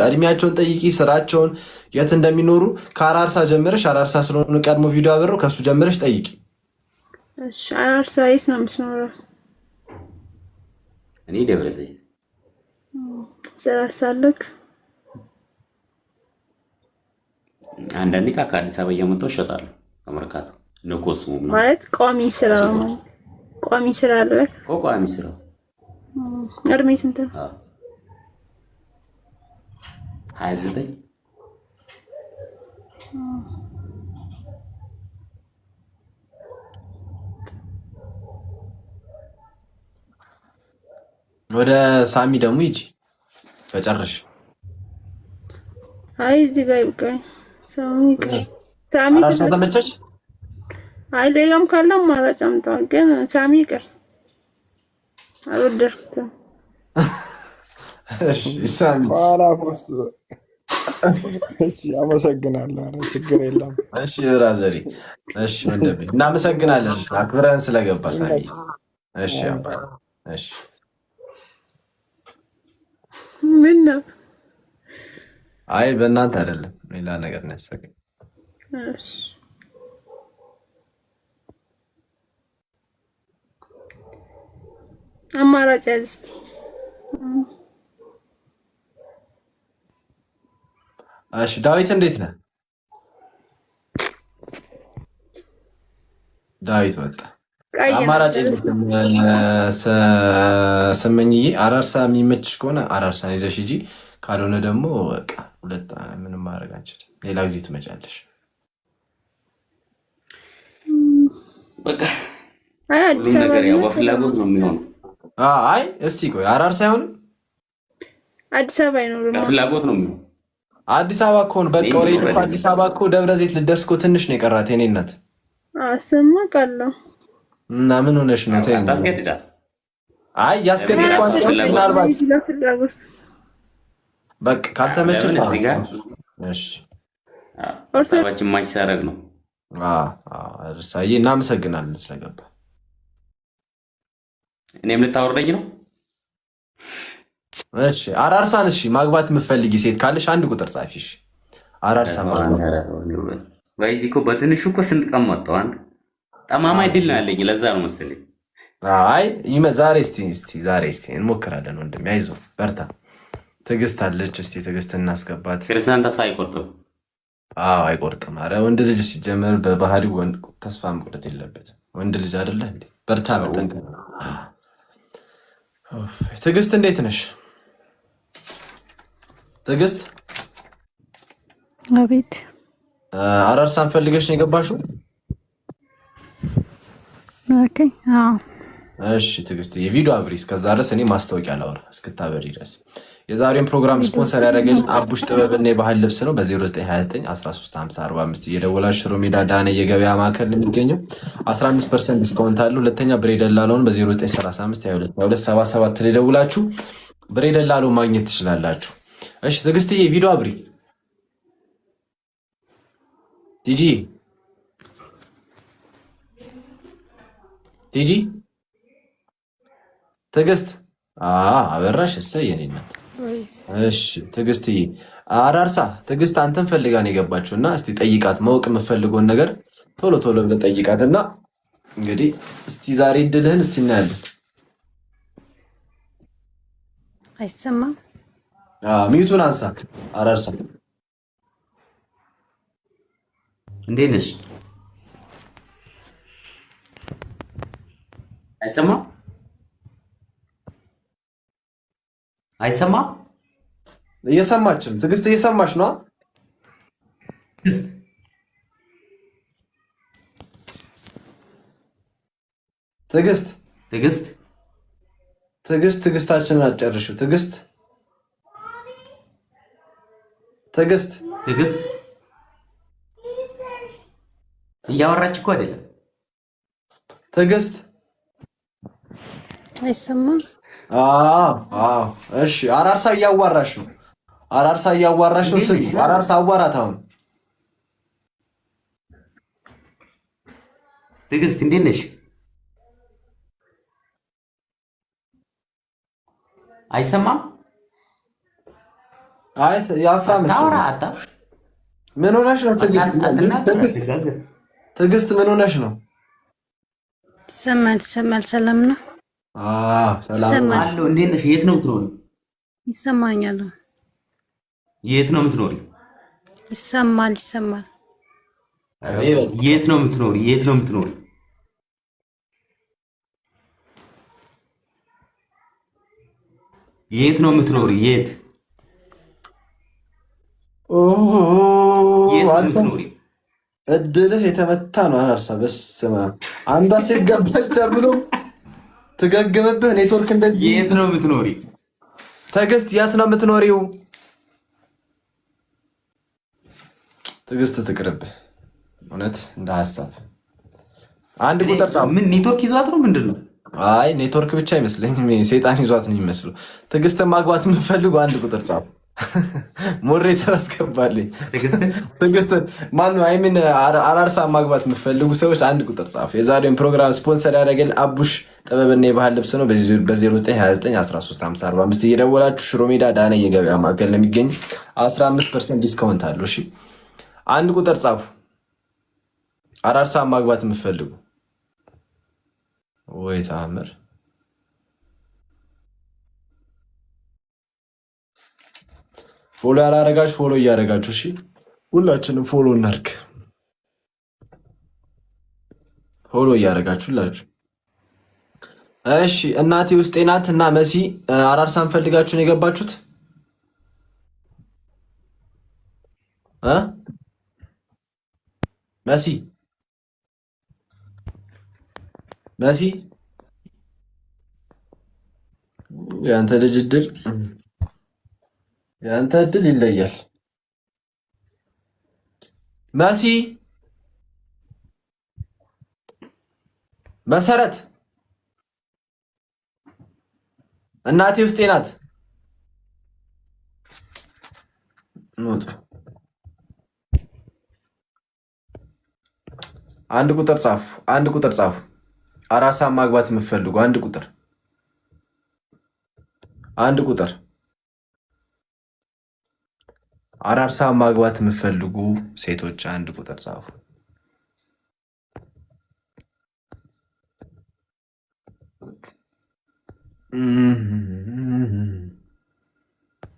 እድሜያቸውን ጠይቂ፣ ስራቸውን፣ የት እንደሚኖሩ ከአራርሳ ጀምረሽ፣ አራርሳ ስለሆነ ቀድሞ ቪዲዮ አበረው ከሱ ጀምረሽ ጠይቂ። እሺ አራርሳ የት ነው የምትኖረው? እኔ ደብረ ዘይት። ስራ ሳለክ አንዳንዴ ከአዲስ አበባ እያመጣሁ እሸጣለሁ ከመርካቶ ንኮስሙ ማለት ቋሚ ስራ አለ። ቋሚ ስራ። እድሜ ስንት ነው? 29 ወደ ሳሚ ደግሞ ሂጂ ከጨረሽ። አይ እዚህ ጋር ይብቃኝ። ሳሚ አራርሳ ተመቸች? አይ ሌላም ካለ አማራጭ አምጣው፣ ግን ሳሚ ይቅር አልወደድኩትም። እሺ ሳሚ ፓራፖስት። እሺ አመሰግናለሁ። ኧረ ችግር የለም። እሺ ብራዘሪ። እሺ ወንድሜ እናመሰግናለን አክብረን ስለገባ ሳሚ። እሺ አባ እሺ ምን ነው? አይ በእናንተ አይደለም ሌላ ነገር ነው ያሰገኝ። እሺ አማራጭ ያዝ እስቲ። እሺ ዳዊት እንዴት ነህ? ዳዊት ወጣ። አማራጭ የለሽም ስመኝዬ። አራርሳ የሚመችሽ ከሆነ አራርሳን ይዘሽ ሂጂ፣ ካልሆነ ደግሞ በቃ ሁለት ምንም ማድረግ አንችልም። ሌላ ጊዜ ትመጫለሽ። በቃ ሁሉም ነገር ያው በፍላጎት ነው የሚሆነው። አይ እስቲ ቆይ አራርሳ አይሆንም፣ አዲስ አበባ አይኖርም፣ በፍላጎት ነው የሚሆነው። አዲስ አበባ እኮ ነው በቃ። ወሬ እኮ አዲስ አበባ እኮ ደብረ ዘይት ልትደርስ እኮ ትንሽ ነው የቀራት የኔ እናት። ስማ ቃለሁ እና ምን ሆነሽ ነው? ተይኝ። ታስገድዳል። አይ ያስገድዳል። ምናልባት በቃ ካልተመቸሽ እዚህ ጋር እሺ፣ ሀሳባችን ማች ሲያደርግ ነው። እርሳዬ እናመሰግናለን ስለገባ። እኔም ልታወርደኝ ነው? እሺ አራርሳን። እሺ ማግባት የምትፈልጊ ሴት ካለሽ አንድ ቁጥር ጻፊ። እሺ አራርሳ በዚህ እኮ በትንሹ እኮ ስንት ቀን መጣሁ። አንተ ጠማማ ድል ነው ያለኝ። ለዛ ነው መሰለኝ። አይ ዛሬ እስቲ እንሞክራለን ወንድሜ። አይዞህ በርታ። ትዕግስት አለች። እስቲ ትዕግስት እናስገባት። ክርስቲያን ተስፋ አይቆርጥም። አይቆርጥም። ኧረ ወንድ ልጅ ሲጀመር በባህሪው ተስፋ መቁረጥ የለበትም። ወንድ ልጅ አይደለ እንዴ? በርታ በጠንቅ። ትዕግስት እንዴት ነሽ? ትዕግስት አቤት። አራርሳን ፈልገሽ ነው የገባሽው? ኦኬ። እሺ ትዕግስት የቪዲዮ አብሪ። እስከዛ ድረስ እኔ ማስታወቂያ ላወራ እስክታበሪ ድረስ። የዛሬውን ፕሮግራም ስፖንሰር ያደረገልን አቡሽ ጥበብና የባህል ልብስ ነው። በ0929 135045 እየደወላችሁ ሽሮ ሜዳ ዳነ የገበያ ማዕከል የሚገኘው 15% ዲስካውንት አለው። ሁለተኛ ብሬደላሎን በ0935 2277 ላይ ደውላችሁ ብሬደላሎ ማግኘት ትችላላችሁ። እሺ ትዕግስትዬ ቪዲዮ አብሪ። ቲጂ ትዕግስት አበራሽ። እሰይ የኔ እናት። እሺ ትዕግስትዬ አራርሳ ትዕግስት አንተን ፈልጋ ነው የገባችው እና እስቲ ጠይቃት። ማወቅ የምፈልገውን ነገር ቶሎ ቶሎ ብለህ ጠይቃት እና እንግዲህ እስቲ ዛሬ እድልህን እስቲ እናያለን። አይሰማም? ሚዩቱን አንሳ አራርሳ። እንዴት ነሽ? አይሰማም? አይሰማም? እየሰማችን ትዕግስት እየሰማች ነው። ትዕግስታችንን አትጨርሺው። ትዕግስት እያወራች እኮ አይደለም። ትዕግስት አይሰማም? እሺ አራርሳ እያዋራሽ ነው። ስሚ አራርሳ አዋራት። አሁን ትዕግስት እንዴት ነሽ? አይሰማም? አይ ያፍራ መሰለኝ። ምን ሆነሽ ነው ትዕግስት? ምን ሆነሽ ነው? ይሰማል። ሰላም ነው? ሰላም አለው። እንዴት ነሽ? የት ነው የምትኖሪው? ይሰማኛል። የት ነው የምትኖሪው? ይሰማል። የት ነው የምትኖሪው? የት ነው የምትኖሪው? የት ነው የምትኖሪው? የት የምትኖሪው? እድልህ የተመታ ነው አራርሳ። በስመ አብ አንዷ ሴት ገባች ተብሎ ትገግምብህ። ኔትወርክ እንደዚህ። የት ነው የምትኖሪው? ትዕግስት የት ነው የምትኖሪው? ትዕግስት ትቅርብህ። እውነት እንደ ሀሳብ አንድ ቁጥር ጻፍ። ምን ኔትወርክ ይዟት ነው ምንድን ነው? አይ ኔትወርክ ብቻ አይመስለኝም፣ ሴጣን ይዟት ነው የሚመስለው። ትዕግስትን ማግባት የምፈልጉ አንድ ቁጥር ጻፍ። ሞዴሬተር አስገባልኝ። ትዕግስትን ማነው አይሚን አራርሳ ማግባት የምፈልጉ ሰዎች አንድ ቁጥር ጻፉ። የዛሬውን ፕሮግራም ስፖንሰር ያደረገል አቡሽ ጥበብና የባህል ልብስ ነው። በ0929 135045 እየደወላችሁ ሽሮ ሜዳ ዳነ የገበያ ማዕከል ነው የሚገኝ 15% ዲስካውንት አለው። እሺ አንድ ቁጥር ጻፉ። አራርሳ ማግባት የምፈልጉ ወይ ተአምር። ፎሎ ያላረጋችሁ ፎሎ እያረጋችሁ፣ እሺ ሁላችንም ፎሎ እናርግ። ፎሎ እያደረጋችሁላችሁ። እሺ እናቴ ውስጤ ናት እና መሲ አራርሳን ፈልጋችሁ ነው የገባችሁት? መሲ መሲ ያንተ እድል ይለያል። መሲ መሰረት እናቴ ውስጤ ናት። አንድ ቁጥር ጻፉ። አራሳ ማግባት የምትፈልጉ አንድ ቁጥር አራርሳ ማግባት የምትፈልጉ ሴቶች አንድ ቁጥር ጻፉ።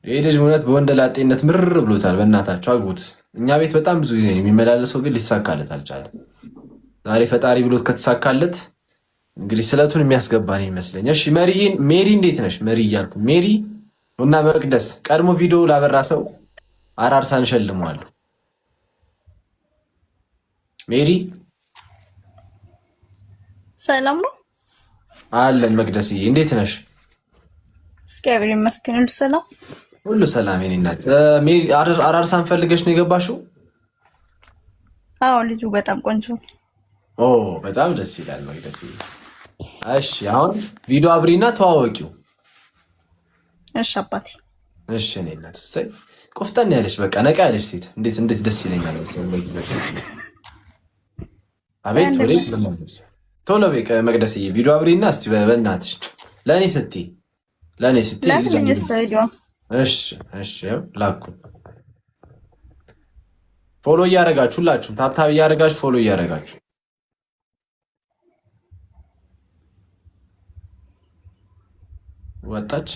ይህ ልጅ እውነት በወንደላጤነት ምርር ብሎታል። በእናታቸው አግቡት። እኛ ቤት በጣም ብዙ ጊዜ የሚመላለሰው ግን ሊሳካለት አልቻለም። ዛሬ ፈጣሪ ብሎት ከተሳካለት እንግዲህ ስለቱን የሚያስገባን ይመስለኝ። እሺ ሜሪ እንዴት ነሽ? መሪ እያልኩ ሜሪ እና መቅደስ ቀድሞ ቪዲዮ ላበራ ሰው አራርሳን እሸልመዋለሁ። ሜሪ ሰላም ነው አለን። መቅደስዬ እንዴት ነሽ? እግዚአብሔር ይመስገን ሁሉ ሰላም ሁሉ ሰላም። የኔ እናት ሜሪ አራርሳን ፈልገሽ ነው የገባሽው? አዎ ልጁ በጣም ቆንጆ። ኦ በጣም ደስ ይላል መቅደስዬ። እሺ አሁን ቪዲዮ አብሪና ተዋወቂው። እሺ አባቴ። እሺ እኔ እናት እሰይ ቆፍጠን ያለሽ በቃ ነቃ ያለሽ ሴት እንዴት ደስ ይለኛል። አቤት ወሬ ቶሎ በቃ መቅደስዬ ቪዲዮ አብሪና እስቲ በእናትሽ ለኔ ስትይ እሺ ላኩ። ፎሎ እያደረጋችሁ ሁላችሁም ታብታብ እያደረጋችሁ ፎሎ እያደረጋችሁ ወጣች።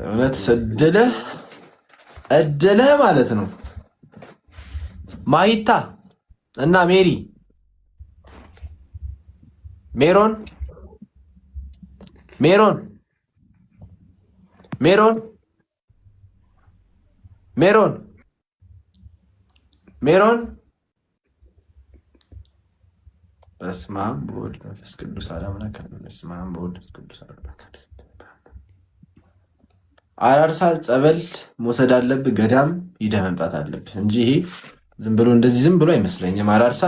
እውነት እድልህ ማለት ነው። ማሂታ እና ሜሮን በስመ አብ ወወልድ ወመንፈስ ቅዱስ አሐዱ አምላክ አሜን። በስመ አብ ወወልድ ወመንፈስ ቅዱስ አሐዱ አምላክ አሜን። አራርሳ ጸበል መውሰድ አለብህ፣ ገዳም ሂደህ መምጣት አለብህ እንጂ ይሄ ዝም ብሎ አይመስለኝም። አራርሳ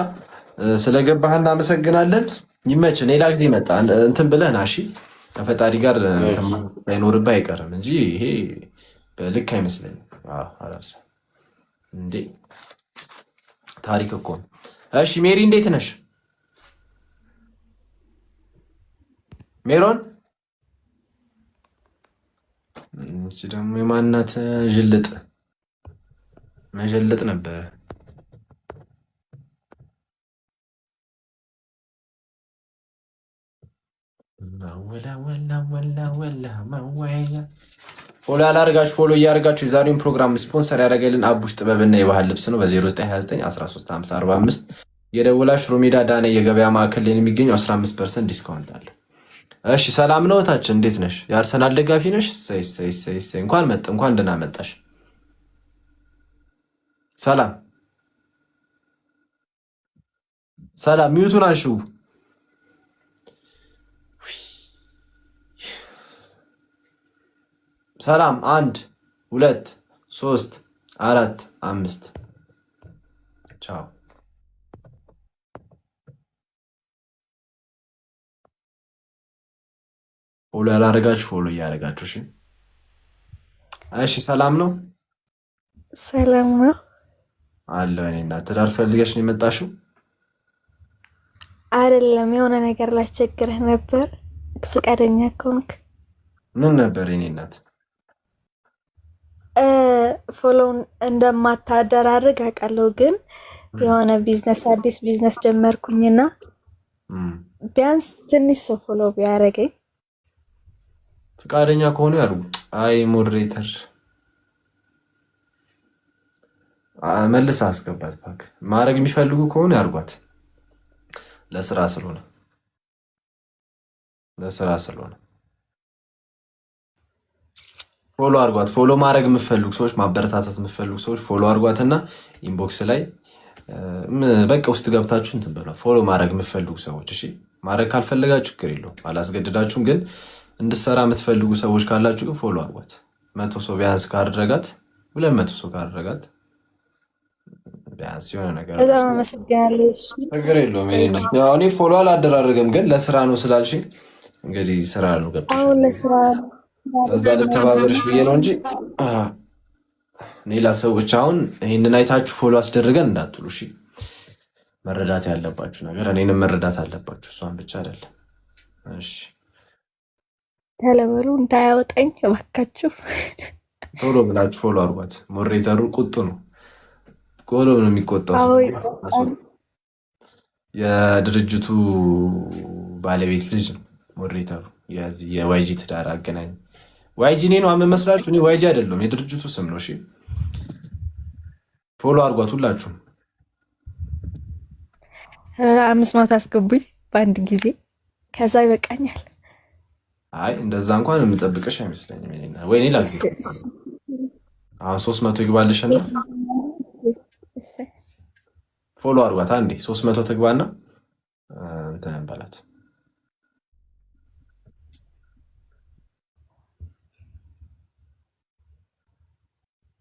ስለገባህ እናመሰግናለን። ይመችህ። ሌላ ጊዜ መጣ እንትን ብለህ ና እሺ። ከፈጣሪ ጋር አይኖርብህ አይቀርም እንጂ ይሄ ልክ አይመስለኝም። አራርሳ እንዴ ታሪክ እኮ ነው። እሺ ሜሪ እንዴት ነሽ? ሜሮን እቺ ደግሞ የማናት ጅልጥ መጀለጥ ነበረ። ፎሎ ያላርጋችሁ ፎሎ እያደረጋችሁ የዛሬውን ፕሮግራም ስፖንሰር ያደረገልን አቡሽ ጥበብና የባህል ልብስ ነው። በ0929135045 የደወላችሁ ሮሜዳ ዳነ የገበያ ማዕከል ላይ የሚገኘው 15% ዲስካውንት አለ። እሺ ሰላም ነው እህታችን፣ እንዴት ነሽ? የአርሰናል ደጋፊ ነሽ? ሰይ እንኳን ደህና መጣሽ። ሰላም ሚዩቱን አንሺው። ሰላም 1 2 3 4 5 ቻው። ፎሎ ያላረጋችሁ ፎሎ እያደረጋችሁ እሺ። እሺ ሰላም ነው? ሰላም ነው አለው። እኔ እና ትዳር ፈልገሽ ነው የመጣሽው? አይደለም፣ የሆነ ነገር ላስቸግርህ ነበር ፈቃደኛ ከሆንክ። ምን ነበር የኔ እናት? ፎሎውን እንደማታደራርግ አውቃለሁ፣ ግን የሆነ አዲስ ቢዝነስ ጀመርኩኝና ቢያንስ ትንሽ ሰው ፎሎ ቢያደርገኝ ፈቃደኛ ከሆኑ ያርጉ። አይ ሞዴሬተር መልስ አስገባት። ማድረግ የሚፈልጉ ከሆኑ ያርጓት። ለስራ ስለሆነ ፎሎ አርጓት። ፎሎ ማድረግ የምትፈልጉ ሰዎች፣ ማበረታታት የምትፈልጉ ሰዎች ፎሎ አርጓትና ኢንቦክስ ላይ በቃ ውስጥ ገብታችሁ እንትን በሏት። ፎሎ ማድረግ የምትፈልጉ ሰዎች እሺ፣ ማድረግ ካልፈለጋችሁ ችግር የለውም አላስገድዳችሁም። ግን እንድትሰራ የምትፈልጉ ሰዎች ካላችሁ ግን ፎሎ አርጓት። 100 ሰው ቢያንስ ካደረጋት 200 ሰው ካደረጋት ቢያንስ የሆነ ነገር ችግር የለውም። እኔ ፎሎ አላደራረገም ግን ለስራ ነው ስላልሽኝ እንግዲህ ስራ ነው ገብቶሻል። እዛ ልተባበርሽ ብዬ ነው እንጂ ሌላ ሰዎች አሁን ይህንን አይታችሁ ፎሎ አስደርገን እንዳትሉ እሺ። መረዳት ያለባችሁ ነገር እኔንም መረዳት አለባችሁ፣ እሷን ብቻ አይደለም። እሺ ተለበሉ እንዳያወጣኝ እባካችሁ። ቶሎ ብላችሁ ፎሎ አርጓት። ሞዴሬተሩ ቁጡ ነው፣ ቶሎ ነው የሚቆጣው። የድርጅቱ ባለቤት ልጅ ነው ሞዴሬተሩ። የዋይጂ ትዳር አገናኝ ዋይጂ እኔ ነው አመመስላችሁ። እኔ ዋይጂ አይደለም፣ የድርጅቱ ስም ነው። እሺ ፎሎ አርጓት ሁላችሁም። 500 አስገቡኝ በአንድ ጊዜ፣ ከዛ ይበቃኛል። አይ እንደዛ እንኳን የምጠብቅሽ አይመስለኝም። ወይኔ ላግኝ 300 ይግባልሽና ፎሎ አርጓት። አንዴ 300 ትግባና እንትን እንበላት።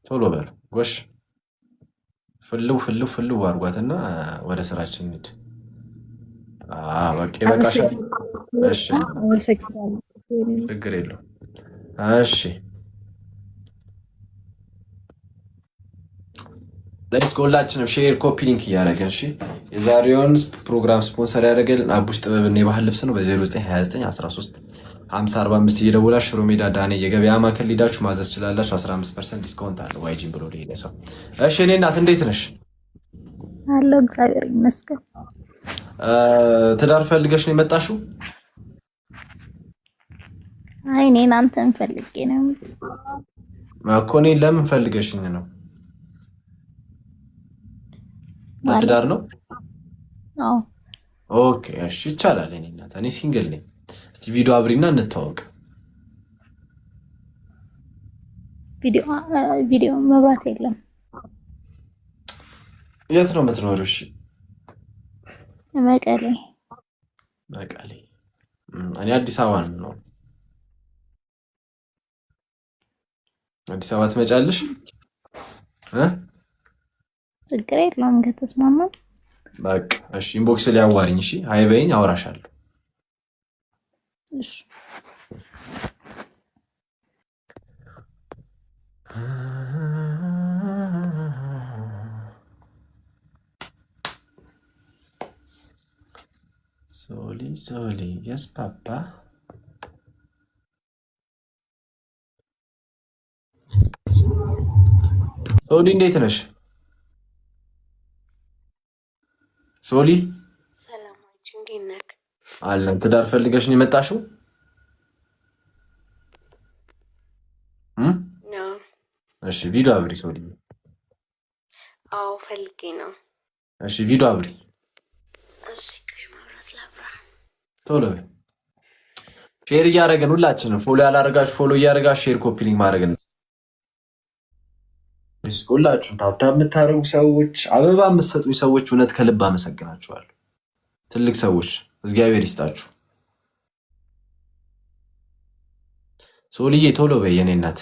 ቶሎ በል ጎሽ። ፍልው አርጓትና ወደ ስራችን እንሂድ። በቃ ይበቃሻል። እሺ ችግር የለውም። እሺ ለዲስኮ ሁላችንም ሼር ኮፒ ሊንክ እያደረገን እሺ። የዛሬውን ፕሮግራም ስፖንሰር ያደረገልን አቡሽ ጥበብና የባህል ልብስ ነው። በ0929 13 እየደወላችሁ ሽሮ ሜዳ ዳኔ የገበያ ማዕከል ሊዳችሁ ማዘዝ ትችላላችሁ። 15% ዲስካውንት አለ ዋይጂን ብሎ ለሄደ ሰው። እሺ እኔ እናት እንዴት ነሽ? አለሁ እግዚአብሔር ይመስገን። ትዳር ፈልገሽ ነው የመጣሽው? አይ እኔን አንተን ፈልጌ ነው እኮ። እኔን ለምን ፈልገሽኝ ነው? ለትዳር ነው? አዎ ኦኬ እሺ ይቻላል። እኔ እናት እኔ ሲንግል ነኝ። እስቲ ቪዲዮ አብሪና እንተዋወቅ። ቪዲዮ መብራት የለም። የት ነው የምትኖሪው? እሺ መቀሌ። እኔ አዲስ አበባ ነው የምኖረው። አዲስ አበባ ትመጫለሽ? ችግር የለውም ከተስማማን። በቃ እሺ ኢንቦክስ ላይ አዋሪኝ። እሺ ሃይ በይኝ፣ አወራሻለሁ። እሺ ሶሊ የስ ፓፓ ሶሊ እንዴት ነሽ? ሶሊ ሰላማችሁ እንዴት ነህ? አለን። ትዳር ፈልገሽ ነው የመጣሽው? እሺ ቪዲዮ አብሪ ሶሊ። አዎ ፈልጌ ነው። እሺ ቪዲዮ አብሪ። እሺ ቆይ ማብራት ላብራ። ቶሎ ሼር እያደረግን ሁላችንም ፎሎ ያላደረጋችሁ ፎሎ እያደረጋችሁ ሼር ኮፒ ሊንክ ማድረግ ነው። ሁላችሁም ታብታብ የምታደርጉ ሰዎች፣ አበባ የምትሰጡኝ ሰዎች እውነት ከልብ አመሰግናችኋለሁ። ትልቅ ሰዎች እግዚአብሔር ይስጣችሁ። ሶልዬ ቶሎ በይ የኔ እናት።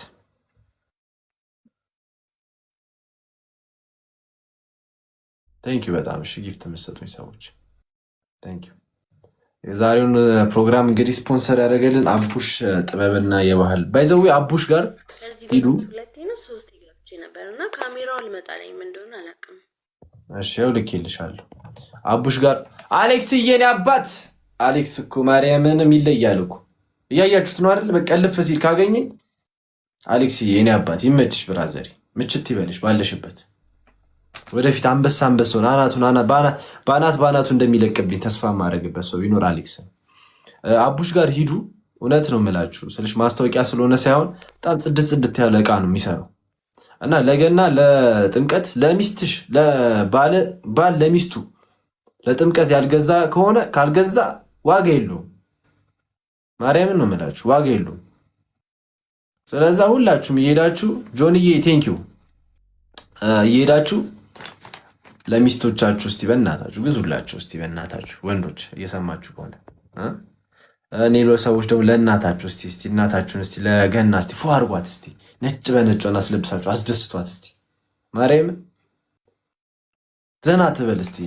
ቴንኪው በጣም እሺ። ጊፍት የምትሰጡኝ ሰዎች ቴንኪው። የዛሬውን ፕሮግራም እንግዲህ ስፖንሰር ያደረገልን አቡሽ ጥበብና የባህል ባይዘዊ አቡሽ ጋር ሂዱ። ነበርና ካሜራው ሊመጣልኝ ምን እንደሆነ አላውቅም። እሺ ያው ልኬልሻለሁ። አቡሽ ጋር አሌክስ የኔ አባት አሌክስ እኮ ማርያምንም ይለያል እኮ እያያችሁት ነው አይደል? በቃ ልፍ ሲል ካገኘኝ አሌክስ የኔ አባት ይመችሽ፣ ብራዘሪ ምችት ይበልሽ ባለሽበት። ወደፊት አንበሳ አንበሳውን ባናቱ እንደሚለቅብኝ ተስፋ ማድረግበት ሰው ቢኖር አሌክስ። አቡሽ ጋር ሂዱ። እውነት ነው የምላችሁ ስልሽ ማስታወቂያ ስለሆነ ሳይሆን በጣም ጽድት ያለ እቃ ነው የሚሰራው እና ለገና ለጥምቀት ለሚስትሽ ባል ለሚስቱ ለጥምቀት ያልገዛ ከሆነ ካልገዛ ዋጋ የለውም። ማርያምን ነው የምላችሁ፣ ዋጋ የለውም። ስለዛ ሁላችሁም እየሄዳችሁ ጆንዬ ቴንኪው እየሄዳችሁ ለሚስቶቻችሁ እስቲ በእናታችሁ ግዙላችሁ። እስቲ በእናታችሁ ወንዶች እየሰማችሁ ከሆነ እኔ ሰዎች ደግሞ ለእናታችሁ እስቲ እናታችሁን እስቲ ለገና እስቲ ፎ አርጓት እስቲ ነጭ በነጭ ሆና አስለብሳችሁ አስደስቷት እስቲ ማርያምን ዘና ትበል እስቲ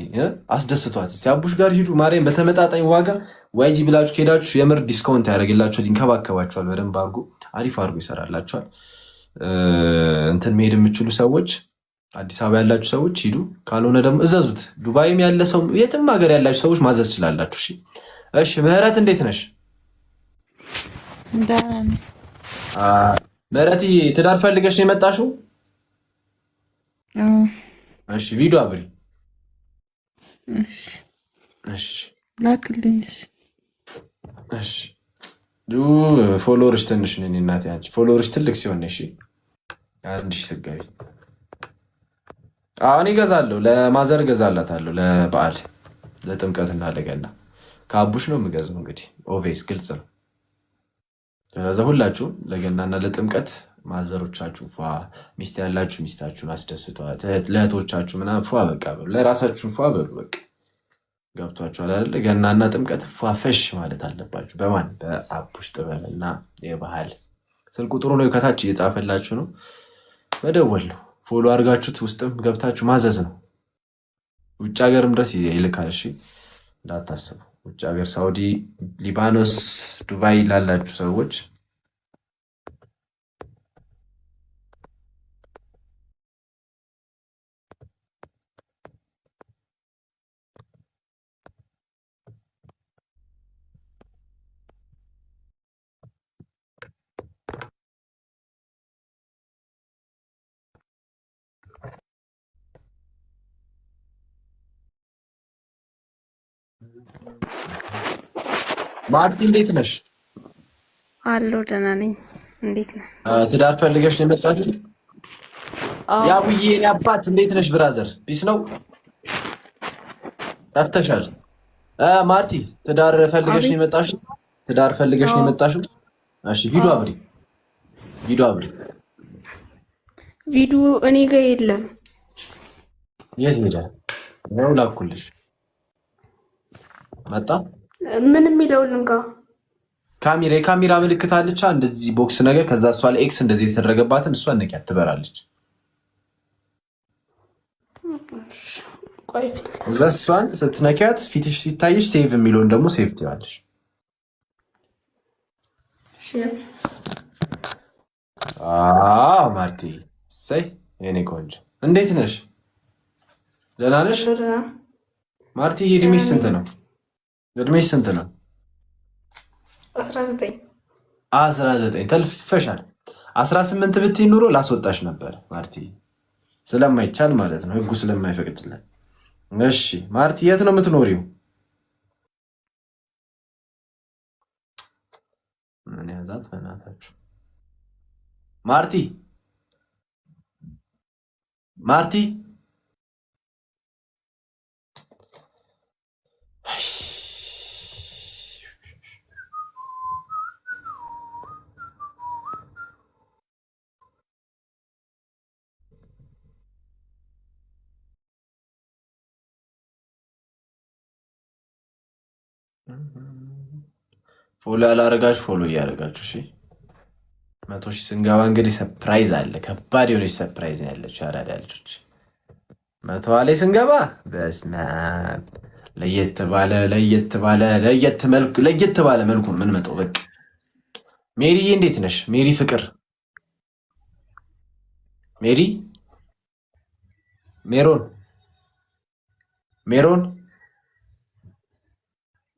አስደስቷት እስቲ። አቡሽ ጋር ሂዱ ማርያም በተመጣጣኝ ዋጋ ዋይጂ ብላችሁ ከሄዳችሁ የምር ዲስካውንት ያደርግላችኋል፣ ይንከባከባችኋል፣ በደንብ አድርጎ አሪፍ አድርጎ ይሰራላችኋል። እንትን መሄድ የምችሉ ሰዎች አዲስ አበባ ያላችሁ ሰዎች ሂዱ፣ ካልሆነ ደግሞ እዘዙት። ዱባይም ያለ ሰው የትም ሀገር ያላችሁ ሰዎች ማዘዝ ትችላላችሁ። እሺ እሺ። ምህረት እንዴት ነሽ? ምህረት ትዳር ፈልገሽ ነው የመጣሽው? እሺ ቪዲዮ አብሪ። እሺ ላክልኝ። እሺ ፎሎወርሽ ትንሽ ነኝ እናቴ፣ አንቺ ፎሎወርሽ ትልቅ ሲሆን እሺ 1000 ስጋቢ አሁን ይገዛለሁ። ለማዘር እገዛላታለሁ ለበዓል ለጥምቀትና ለገና ከአቡሽ ነው የምገዛው። እንግዲህ ኦቬስ ግልጽ ነው። ስለዚህ ሁላችሁም ለገናና ለጥምቀት ማዘሮቻችሁ ፏ፣ ሚስት ያላችሁ ሚስታችሁን አስደስቷት፣ ለእህቶቻችሁ ምናምን ፏ በቃ በሉ፣ ለራሳችሁ ፏ በሉ። በቃ ገብቷችኋል አይደለ? ገናና ጥምቀት ፏ ፈሽ ማለት አለባችሁ። በማን በአቡሽ ጥበብና የባህል ስልክ ቁጥሩ ነው ከታች እየጻፈላችሁ ነው፣ መደወል ነው። ፎሎ አድርጋችሁት ውስጥም ገብታችሁ ማዘዝ ነው። ውጭ ሀገርም ድረስ ይልካል። እሺ እንዳታስቡ። ውጭ ሀገር ሳውዲ፣ ሊባኖስ፣ ዱባይ ላላችሁ ሰዎች ማርቲ እንዴት ነሽ? አለሁ ደህና ነኝ። እንዴት ነህ? ትዳር ፈልገሽ ነው የመጣችው? ያቡዬ የኔ አባት እንዴት ነሽ? ብራዘር ፒስ ነው? ጠፍተሻል። ማርቲ ትዳር ፈልገሽ ነው የመጣሽው? ትዳር ፈልገሽ ነው የመጣሽው? እሺ ቪዲዮ አብሪ፣ ቪዲዮ አብሪ። ቪዲዮ እኔ ጋር የለም። የት ሄደ? ነው ላኩልሽ። መጣ ምን የሚለው ልንጋ ካሜራ የካሜራ ምልክት አለች እንደዚህ ቦክስ ነገር፣ ከዛ እሷ ላይ ኤክስ እንደዚህ የተደረገባትን እሷን ነቂያት ትበራለች። እዛ እሷን ስትነቂያት ፊትሽ ሲታይሽ ሴቭ የሚለውን ደግሞ ሴቭ ትይዋለሽ። ማርቲ ሰይ የኔ ቆንጆ እንዴት ነሽ? ደህና ነሽ? ማርቲ እድሜሽ ስንት ነው? እድሜሽ ስንት ነው? 19 ተልፈሻል። 18 ብትይ ኑሮ ላስወጣሽ ነበር ማርቲ፣ ስለማይቻል ማለት ነው፣ ህጉ ስለማይፈቅድልን። እሺ ማርቲ የት ነው የምትኖሪው? ምን ያዛት በእናታችሁ ማርቲ ማርቲ ፎሎ ያላረጋችሁ ፎሎ እያደረጋችሁ እሺ። 100 ሺህ ስንገባ እንግዲህ ሰርፕራይዝ አለ። ከባድ የሆነች ሰርፕራይዝ ነው ያለችው። አራዳ ልጆች 100 ላይ ስንገባ በስመ አብ ለየት ባለ መልኩ ምን መጣው። በቃ ሜሪዬ እንዴት ነሽ? ሜሪ ፍቅር ሜሪ ሜሮን ሜሮን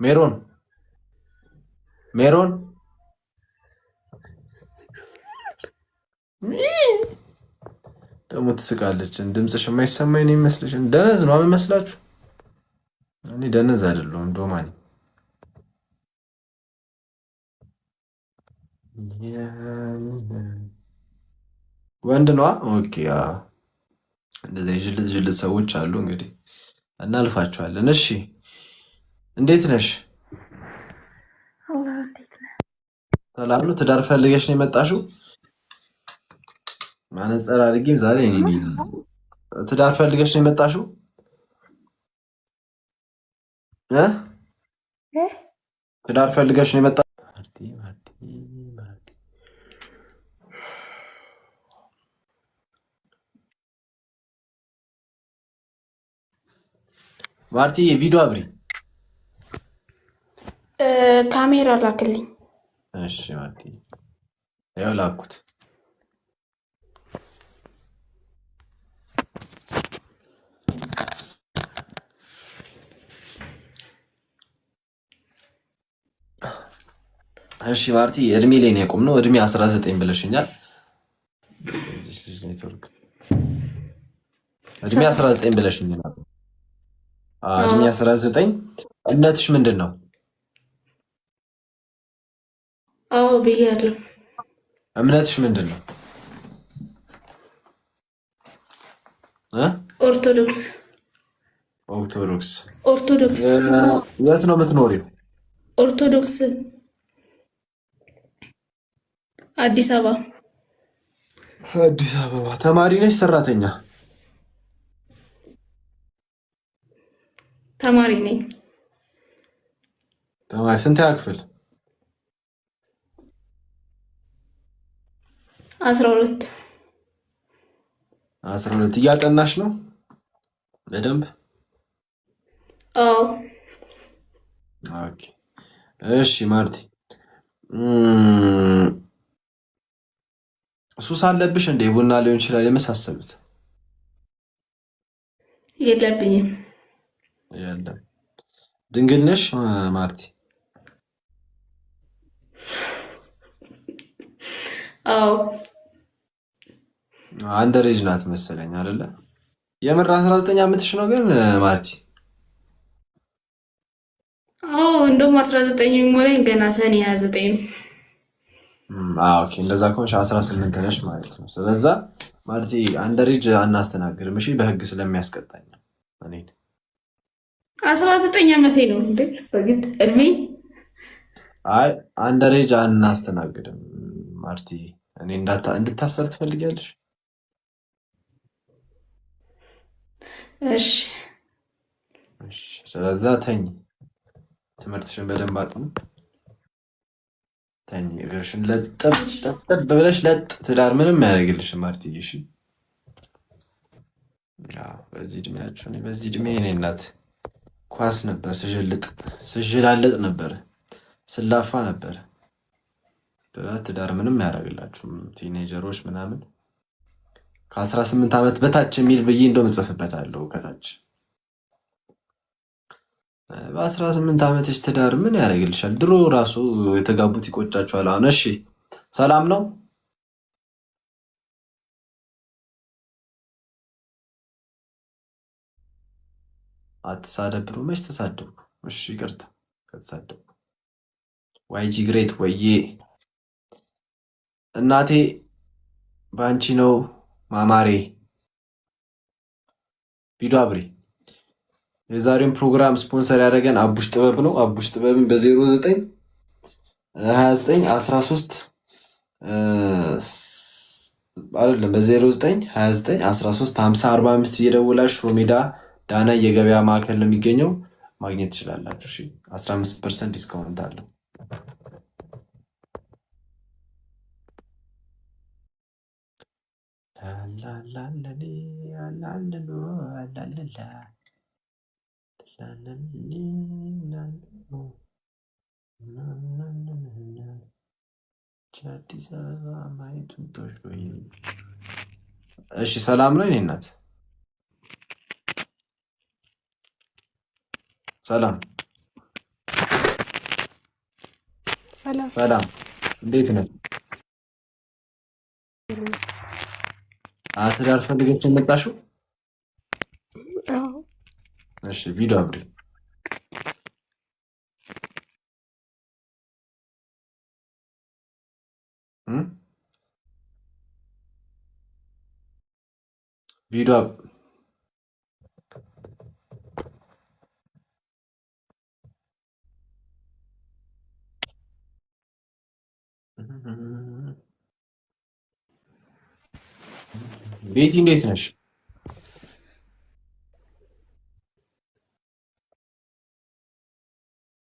ሜሮን ሜሮን ደግሞ ትስቃለች። ድምፅሽ የማይሰማኝ ነው የሚመስልሽ? ደነዝ ነው የምመስላችሁ? እኔ ደነዝ አይደለሁም። ዶማኒ ወንድ ነዋ። ኦኬ እንደዚህ ጅልት ሰዎች አሉ እንግዲህ እናልፋቸዋለን። እሺ እንዴት ነሽ? ሰላም ነው? ትዳር ፈልገሽ ነው የመጣሽው? ማነጸር አድርጌም ዛሬ ትዳር ፈልገሽ ነው የመጣሽው? ትዳር ፈልገሽ ነው የመጣሽው? ማርቲ ቪዲዮ አብሪ። ካሜራ ላክልኝ። እሺ ማርቲ ያው ላኩት። እሺ ማርቲ እድሜ ላይ ነው የቆምነው። እድሜ 19 ብለሽኛል። እድሜ 19 ብለሽኛል። እድሜ 19። እምነትሽ ምንድን ነው? አዎ ብያለሁ። እምነትሽ ምንድን ነው? ኦርቶዶክስ። ኦርቶዶክስ። ኦርቶዶክስ። የት ነው የምትኖሪው? ኦርቶዶክስ አዲስ አበባ። አዲስ አበባ። ተማሪ ነሽ ሰራተኛ? ተማሪ ነኝ። ተማሪ። ስንተኛ ክፍል? 12። 12 እያጠናሽ ነው በደንብ? አዎ። ኦኬ እሺ ማርቲ ሱስ አለብሽ እንዴ? ቡና ሊሆን ይችላል የመሳሰሉት? የለብኝም። የለም። ድንግል ነሽ ማርቲ? አዎ። አንደሬጅ ናት መሰለኝ አይደለ? የምር 19 ዓመትሽ ነው ግን ማርቲ? አዎ እንደውም 19 የሚሞላኝ ገና ሰኔ 29 ነው። ኦኬ እንደዛ ከሆንሽ 18 ነሽ ማለት ነው። ስለዛ ማርቲ አንደሬጅ አናስተናግድም እሺ፣ በህግ ስለሚያስቀጣኝ እኔ 19 ዓመቴ ነው እንዴ? በግድ እድሜ? አይ አንደሬጅ አናስተናግድም ማርቲ። እኔ እንድታሰር ትፈልጊያለሽ? እሺ እሺ። ስለዛ ተኝ፣ ትምህርትሽን በደንብ አጥኑ። ተኝ፣ እግርሽን ለጥብ ብለሽ ለጥ። ትዳር ምንም አያደርግልሽም ማርቲ። እሺ ያው በዚህ እድሜያችሁ በዚህ እድሜ እኔ እናት ኳስ ነበር ስዥላልጥ ነበር፣ ስላፋ ነበር። ትዳር ምንም አያደርግላችሁም ቲኔጀሮች ምናምን። ከ18 ዓመት በታች የሚል ብዬ እንደውም እጽፍበታለሁ ከታች። በ18 ዓመትሽ ትዳር ምን ያደርግልሻል? ድሮ ራሱ የተጋቡት ይቆጫቸዋል። አሁን እሺ ሰላም ነው? አትሳደብ ብሎ መች ተሳደብኩ? እሺ ይቅርታ ከተሳደብኩ። ዋይጂ ግሬት ወዬ እናቴ በአንቺ ነው ማማሬ። ቪዲዮ አብሪ። የዛሬውን ፕሮግራም ስፖንሰር ያደረገን አቡሽ ጥበብ ነው። አቡሽ ጥበብን በ09 29 13 አይደለም በ09 29 13 50 45 እየደወላችሁ ሮሜዳ ዳና የገበያ ማዕከል ነው የሚገኘው፣ ማግኘት ትችላላችሁ። እሺ 15% ዲስካውንት አለው። እሺ ሰላም ነው የኔ እናት? ሰላም ሰላም፣ እንዴት ነህ? ትዳር ፈልገሽ የመጣሽው? እሺ ቪዲዮ አብሪ። ቪዲዮ ቤቲ እንዴት ነሽ?